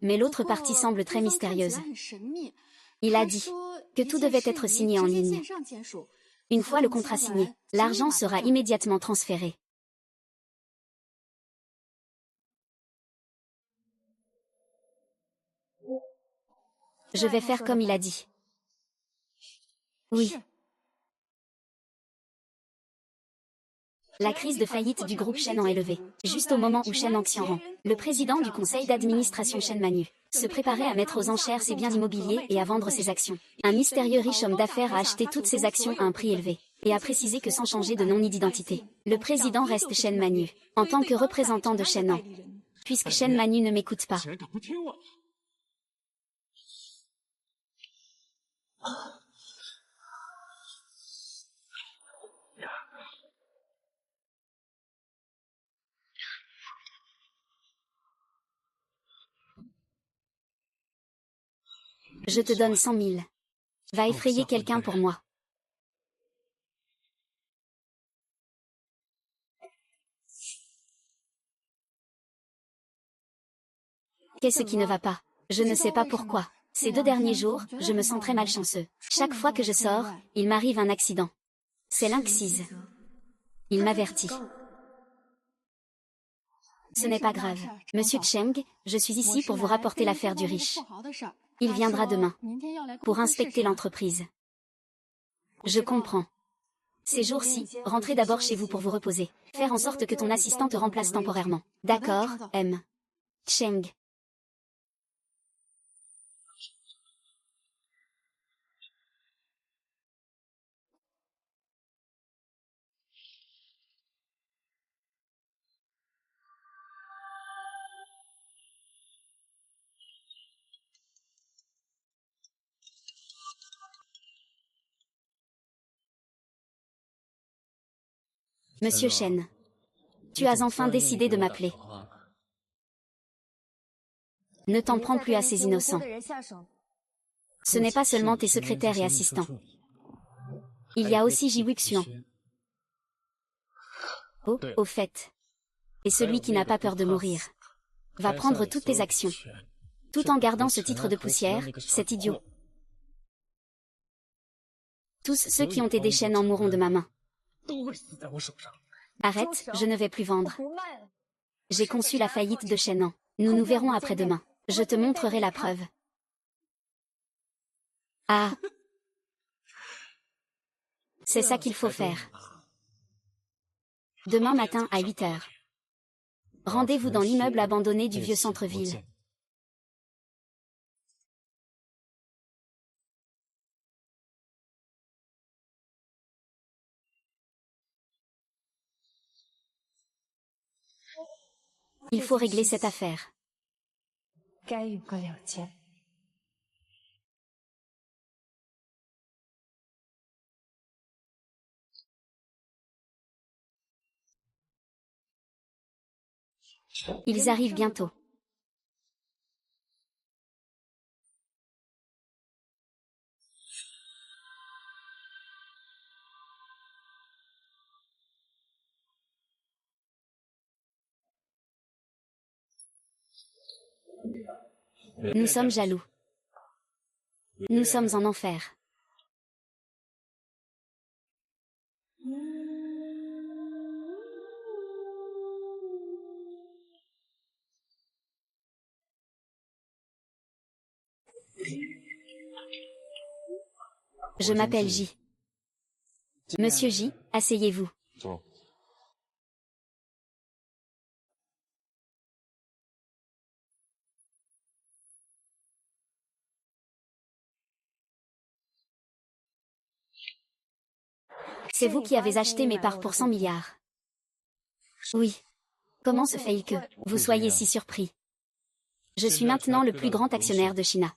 Mais l'autre partie semble très mystérieuse. Il a dit que tout devait être signé en ligne. Une fois le contrat signé, l'argent sera immédiatement transféré. Je vais faire comme il a dit. Oui. La crise de faillite du groupe Shen'an est levée, juste au moment où Shen Xianran, le président du conseil d'administration Shen Manu, se préparait à mettre aux enchères ses biens immobiliers et à vendre ses actions. Un mystérieux riche homme d'affaires a acheté toutes ses actions à un prix élevé, et a précisé que sans changer de nom ni d'identité, le président reste Shen Manu, en tant que représentant de Shen'an. Puisque Shen Manu ne m'écoute pas. Je te donne 100 000. Va effrayer quelqu'un pour moi. Qu'est-ce qui ne va pas? Je ne sais pas pourquoi. Ces 2 derniers jours, je me sens très malchanceux. Chaque fois que je sors, il m'arrive un accident. C'est Lynxise. Il m'avertit. Ce n'est pas grave. Monsieur Cheng, je suis ici pour vous rapporter l'affaire du riche. Il viendra demain. Pour inspecter l'entreprise. Je comprends. Ces jours-ci, rentrez d'abord chez vous pour vous reposer. Faire en sorte que ton assistant te remplace temporairement. D'accord, M. Cheng. Monsieur Shen. Tu as enfin décidé de m'appeler. Ne t'en prends plus à ces innocents. Ce n'est pas seulement tes secrétaires et assistants. Il y a aussi Ji Wuxian. Oh, au fait. Et celui qui n'a pas peur de mourir. Va prendre toutes tes actions. Tout en gardant ce titre de poussière, c'est idiot. Tous ceux qui ont aidé Shen en mourront de ma main. Arrête, je ne vais plus vendre. J'ai conçu la faillite de Shen. Nous nous verrons après-demain. Je te montrerai la preuve. Ah. C'est ça qu'il faut faire. Demain matin à 8 heures. Rendez-vous dans l'immeuble abandonné du vieux centre-ville. Il faut régler cette affaire. Ils arrivent bientôt. Nous sommes jaloux. Nous sommes en enfer. Je m'appelle J. Monsieur J, asseyez-vous. C'est vous qui avez acheté mes parts pour 100 milliards. Oui. Comment se fait-il que vous soyez si surpris? Je suis maintenant le plus grand actionnaire de China.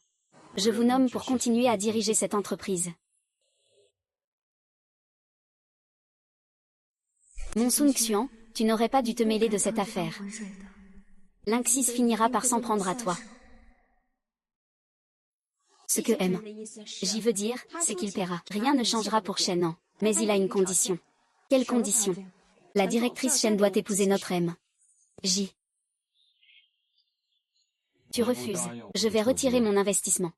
Je vous nomme pour continuer à diriger cette entreprise. Mon Sun Xuan, tu n'aurais pas dû te mêler de cette affaire. Linxis finira par s'en prendre à toi. Ce que M. J'y veux dire, c'est qu'il paiera. Rien ne changera pour Shen, non. Mais il a une condition. Quelle condition? La directrice Shen doit épouser notre M. J. Tu refuses. Je vais retirer mon investissement.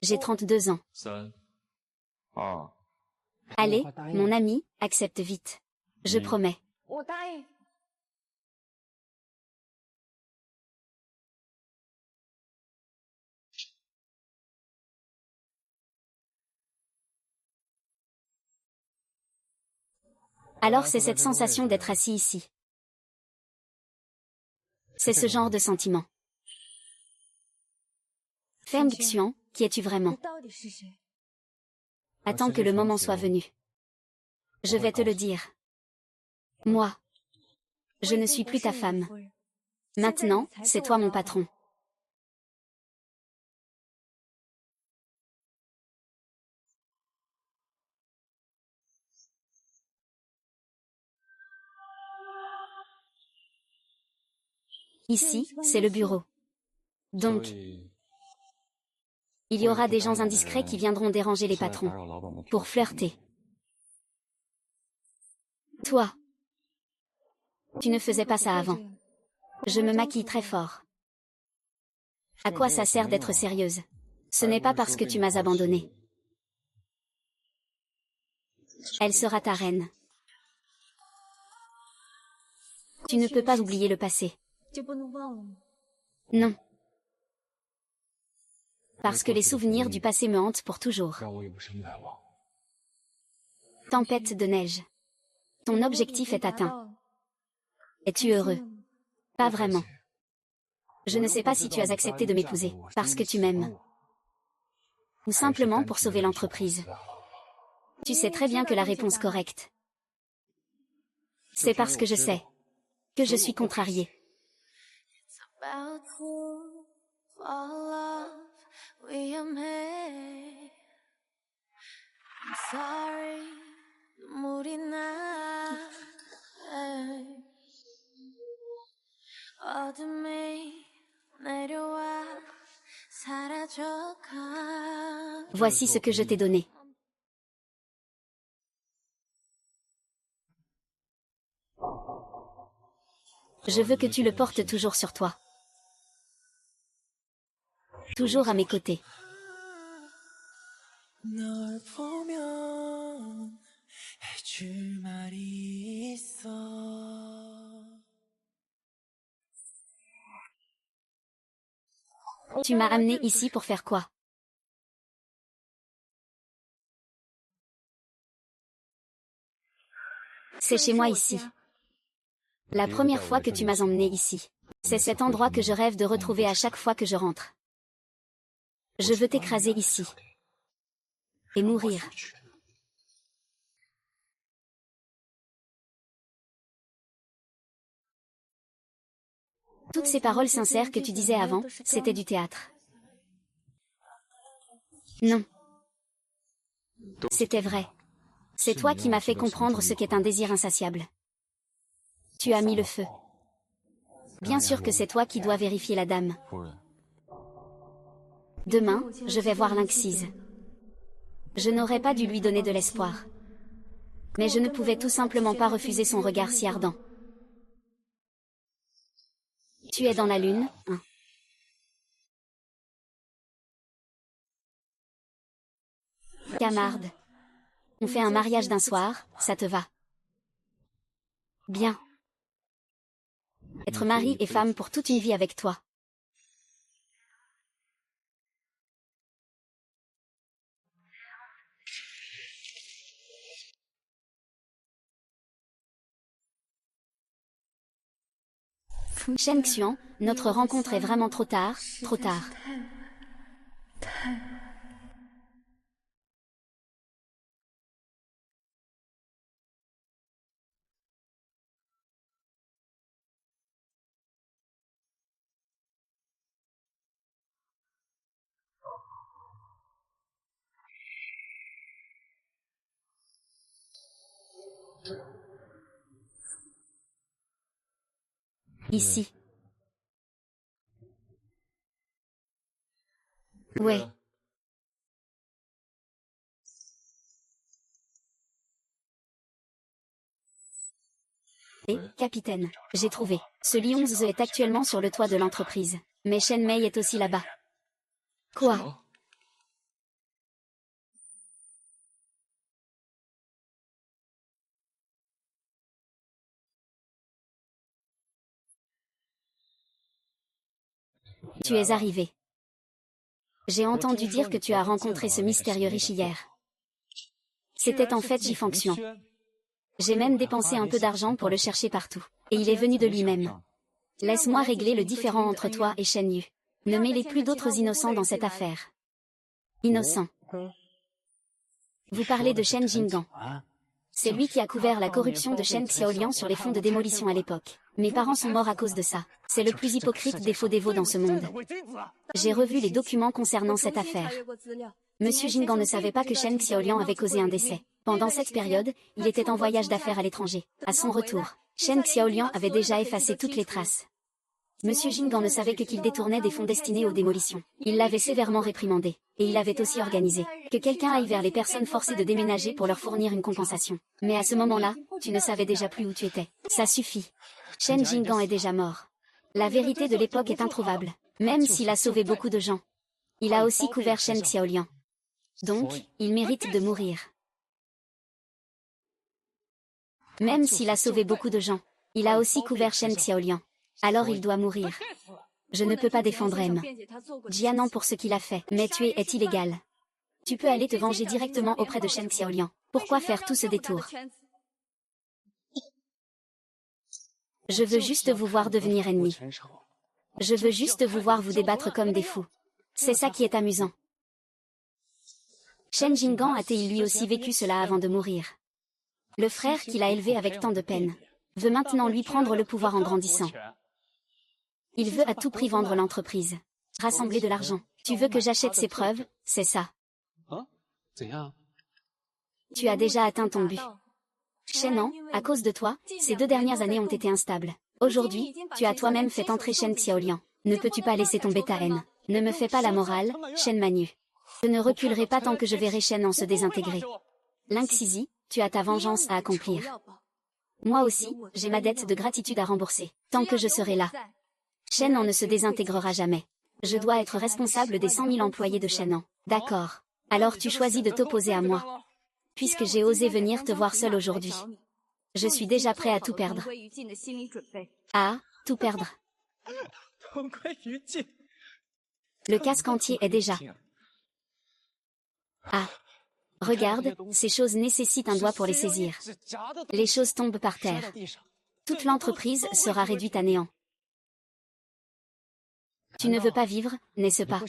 J'ai 32 ans. Allez, mon ami, accepte vite. Je promets. Alors c'est cette sensation d'être assis ici. C'est ce genre de sentiment. Feng Xuan, qui es-tu vraiment? Attends que le moment soit venu. Je vais te le dire. Moi. Je ne suis plus ta femme. Maintenant, c'est toi mon patron. Ici, c'est le bureau. Donc, il y aura des gens indiscrets qui viendront déranger les patrons. Pour flirter. Toi. Tu ne faisais pas ça avant. Je me maquille très fort. À quoi ça sert d'être sérieuse? Ce n'est pas parce que tu m'as abandonnée. Elle sera ta reine. Tu ne peux pas oublier le passé. Non. Parce que les souvenirs du passé me hantent pour toujours. Tempête de neige. Ton objectif est atteint. Es-tu heureux? Pas vraiment. Je ne sais pas si tu as accepté de m'épouser, parce que tu m'aimes. Ou simplement pour sauver l'entreprise. Tu sais très bien que la réponse correcte. C'est parce que je sais que je suis contrariée. Voici ce que je t'ai donné. Je veux que tu le portes toujours sur toi. Toujours à mes côtés. 널 보면 해줄 말이 있어. Tu m'as amené ici pour faire quoi? C'est chez moi ici. La première fois que tu m'as emmené ici. C'est cet endroit que je rêve de retrouver à chaque fois que je rentre. Je veux t'écraser ici. Et mourir. Toutes ces paroles sincères que tu disais avant, c'était du théâtre. Non. C'était vrai. C'est toi qui m'as fait comprendre ce qu'est un désir insatiable. Tu as mis le feu. Bien sûr que c'est toi qui dois vérifier la dame. 夫人， Demain, je vais voir Lynxise. Je n'aurais pas dû lui donner de l'espoir. Mais je ne pouvais tout simplement pas refuser son regard si ardent. Tu es dans la lune, hein. Camarde. On fait un mariage d'un soir, ça te va? Bien. Être mari et femme pour toute une vie avec toi. Shen Xian, notre rencontre est vraiment trop tard, trop tard. Ici. Ouais. Et, capitaine, j'ai trouvé. Ce Lion Ze est actuellement sur le toit de l'entreprise. Mais Shen Mei est aussi là-bas. Quoi? Tu es arrivé. J'ai entendu dire que tu as rencontré ce mystérieux riche hier. C'était en fait Jifang Xuan. J'ai même dépensé un peu d'argent pour le chercher partout. Et il est venu de lui-même. Laisse-moi régler le différend entre toi et Shen Yu. Ne mêlez plus d'autres innocents dans cette affaire. Innocent. Vous parlez de Shen Jinggan. C'est lui qui a couvert la corruption de Shen Xiaoliang sur les fonds de démolition à l'époque. Mes parents sont morts à cause de ça. C'est le plus hypocrite des faux dévots dans ce monde. J'ai revu les documents concernant cette affaire. Monsieur Jinggan ne savait pas que Shen Xiaoliang avait causé un décès. Pendant cette période, il était en voyage d'affaires à l'étranger. À son retour, Shen Xiaoliang avait déjà effacé toutes les traces. Monsieur Jinggan ne savait que qu'il détournait des fonds destinés aux démolitions. Il l'avait sévèrement réprimandé. Et il avait aussi organisé que quelqu'un aille vers les personnes forcées de déménager pour leur fournir une compensation. Mais à ce moment-là, tu ne savais déjà plus où tu étais. Ça suffit. Shen Jinggan est déjà mort. La vérité de l'époque est introuvable. Même s'il a sauvé beaucoup de gens. Il a aussi couvert Shen Xiaoliang. Donc, il mérite de mourir. Même s'il a sauvé beaucoup de gens, il a aussi couvert Shen Xiaoliang. Alors il doit mourir. Je ne peux pas défendre M. Jianan pour ce qu'il a fait, mais tuer est illégal. Tu peux aller te venger directement auprès de Shen Xiaoliang. Pourquoi faire tout ce détour? Je veux juste vous voir devenir ennemis. Je veux juste vous voir vous débattre comme des fous. C'est ça qui est amusant. Shen Jinggan a-t-il lui aussi vécu cela avant de mourir? Le frère qu'il a élevé avec tant de peine veut maintenant lui prendre le pouvoir en grandissant. Il veut à tout prix vendre l'entreprise. Rassembler de l'argent. Tu veux que j'achète ses preuves, c'est ça. Tu as déjà atteint ton but. Shenan, à cause de toi, ces 2 dernières années ont été instables. Aujourd'hui, tu as toi-même fait entrer Shen Xiaoliang. Ne peux-tu pas laisser tomber ta haine? Ne me fais pas la morale, Shen Manu. Je ne reculerai pas tant que je verrai Shenan se désintégrer. Lynxise, tu as ta vengeance à accomplir. Moi aussi, j'ai ma dette de gratitude à rembourser. Tant que je serai là. Shenan ne se désintégrera jamais. Je dois être responsable des 100 000 employés de Shenan. D'accord. Alors tu choisis de t'opposer à moi. Puisque j'ai osé venir te voir seul aujourd'hui. Je suis déjà prêt à tout perdre. Ah, tout perdre. Le casque entier est déjà. Ah. Regarde, ces choses nécessitent un doigt pour les saisir. Les choses tombent par terre. Toute l'entreprise sera réduite à néant. Tu ne veux pas vivre, n'est-ce pas?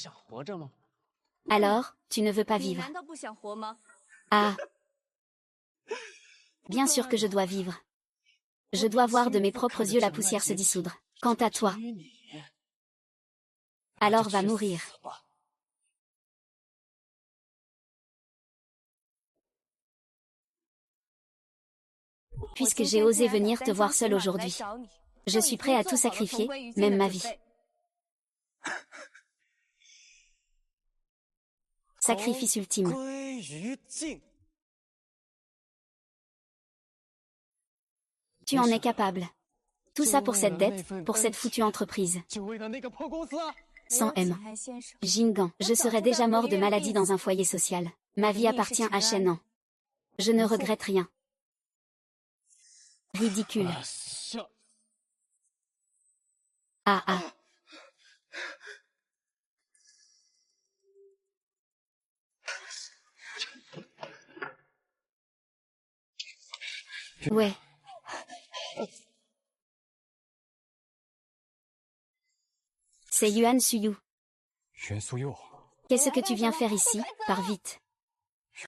Alors, tu ne veux pas vivre. Ah. Bien sûr que je dois vivre. Je dois voir de mes propres yeux la poussière se dissoudre. Quant à toi, alors va mourir. Puisque j'ai osé venir te voir seul aujourd'hui. Je suis prêt à tout sacrifier, même ma vie. Sacrifice ultime. 归于尽。 Tu en es capable. Tout ça pour cette dette, pour cette foutue entreprise. 就为了那个破公司。 Sans M. Jingan, je serais déjà mort de maladie dans un foyer social. Ma vie appartient à Shen. Je ne regrette rien. Ridicule. 笑。 Ah ah. Ouais. C'est Yuan Suyu. 袁素佑， Qu'est-ce que tu viens faire ici? Pars vite.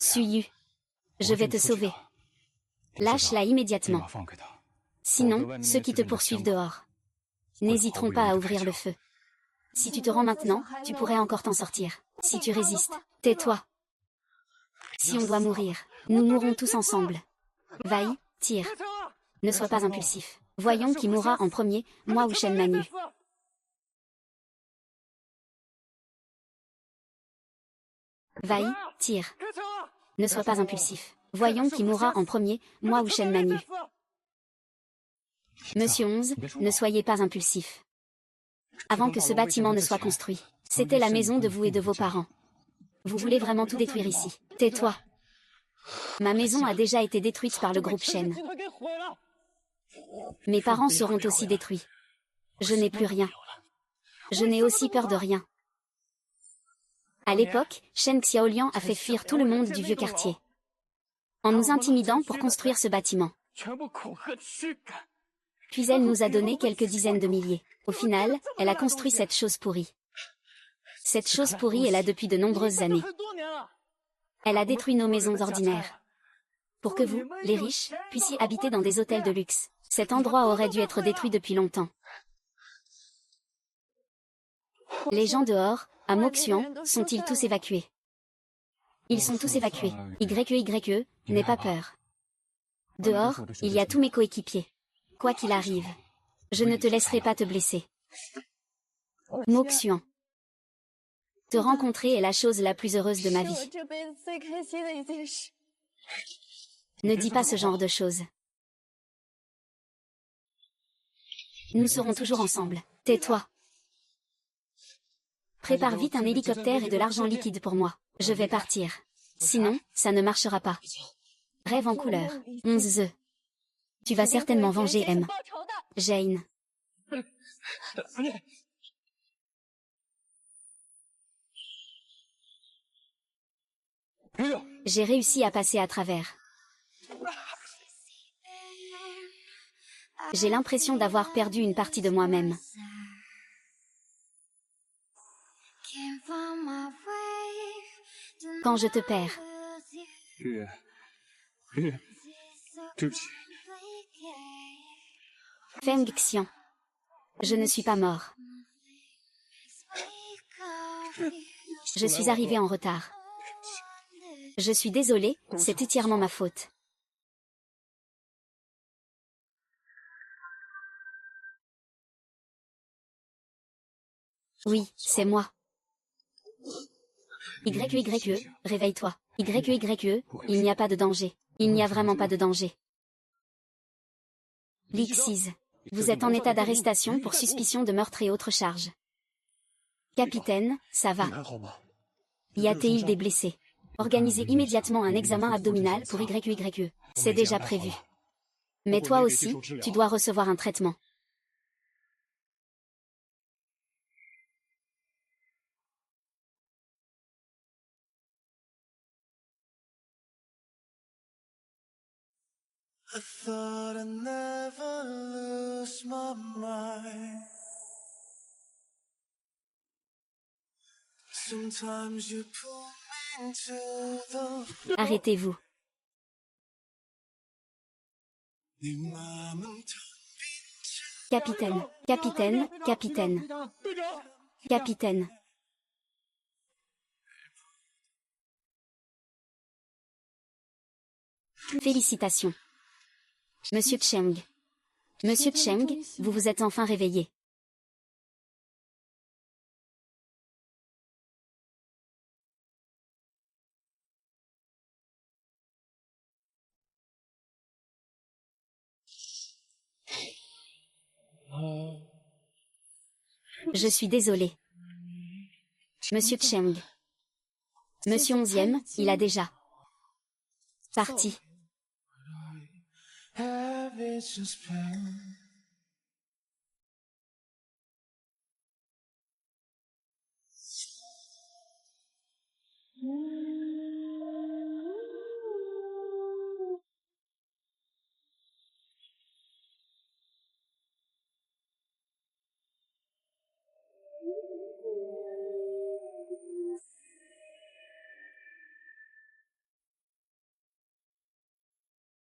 Suyu. Je vais te sauver. Lâche-la 立 immédiatement. 马放开他。 Sinon, ceux qui te poursuivent dehors n'hésiteront pas à ouvrir le feu. Si tu te rends maintenant, tu pourrais encore t'en sortir. Si tu résistes, tais-toi. Si on doit mourir, nous mourrons tous ensemble. Vaille, tire. Ne sois pas impulsif. Voyons qui mourra en premier, moi ou Shen Manu. Vaille, tire. Ne sois pas impulsif. Voyons qui mourra en premier, moi ou Shen Manu. Monsieur 11, ne soyez pas impulsif. Avant que ce bâtiment ne soit construit, c'était la maison de vous et de vos parents. Vous voulez vraiment tout détruire ici. Tais-toi. Ma maison a déjà été détruite par le groupe Shen. Mes parents seront aussi détruits. Je n'ai plus rien. Je n'ai aussi peur de rien. À l'époque, Shen Xiaoliang a fait fuir tout le monde du vieux quartier, en nous intimidant pour construire ce bâtiment. 全部恐吓驱赶。 Puis elle nous a donné quelques dizaines de milliers. Au final, elle a construit cette chose pourrie. Cette chose pourrie est là depuis de nombreuses années. 很多年了。 Elle a détruit nos maisons ordinaires. Pour que vous, les riches, puissiez habiter dans des hôtels de luxe. Cet endroit aurait dû être détruit depuis longtemps. Les gens dehors, à Moxian, sont-ils tous évacués? Ils sont tous évacués. YE, n'aie pas peur. Dehors, il y a tous mes coéquipiers. Quoi qu'il arrive, je ne te laisserai pas te blesser. Moxian. Te rencontrer est la chose la plus heureuse de ma vie. Ne dis pas ce genre de choses. Nous serons toujours ensemble. Tais-toi. Prépare vite un hélicoptère et de l'argent liquide pour moi. Je vais partir. Sinon, ça ne marchera pas. Rêve en couleur. 11 œufs. Tu vas certainement venger M. Jane. J'ai réussi à passer à travers. J'ai l'impression d'avoir perdu une partie de moi-même. Quand je te perds, 月，月，对不起。 Feng Xian. Je ne suis pas mort. Je suis arrivé en retard. Je suis désolé, c'est entièrement ma faute. Oui, c'est moi. YE, réveille-toi. YE, il n'y a pas de danger. Il n'y a vraiment pas de danger. Lixiz. Vous êtes en état d'arrestation pour suspicion de meurtre et autres charges. Capitaine, ça va. 你还好吗？ Y a-t-il des blessés? Organisez immédiatement un examen abdominal pour YE. C'est déjà prévu. Mais toi aussi, tu dois recevoir un traitement. I thought I'd never lose my mind. Sometimes you pull me into the Arrêtez-vous. 你慢慢逃 Capitaine, capitaine, capitaine, 队长， capitaine. Félicitations. Monsieur Cheng. Monsieur Cheng, vous vous êtes enfin réveillé. Je suis désolé. Monsieur Cheng. Monsieur 11e, il a déjà parti. Have it just been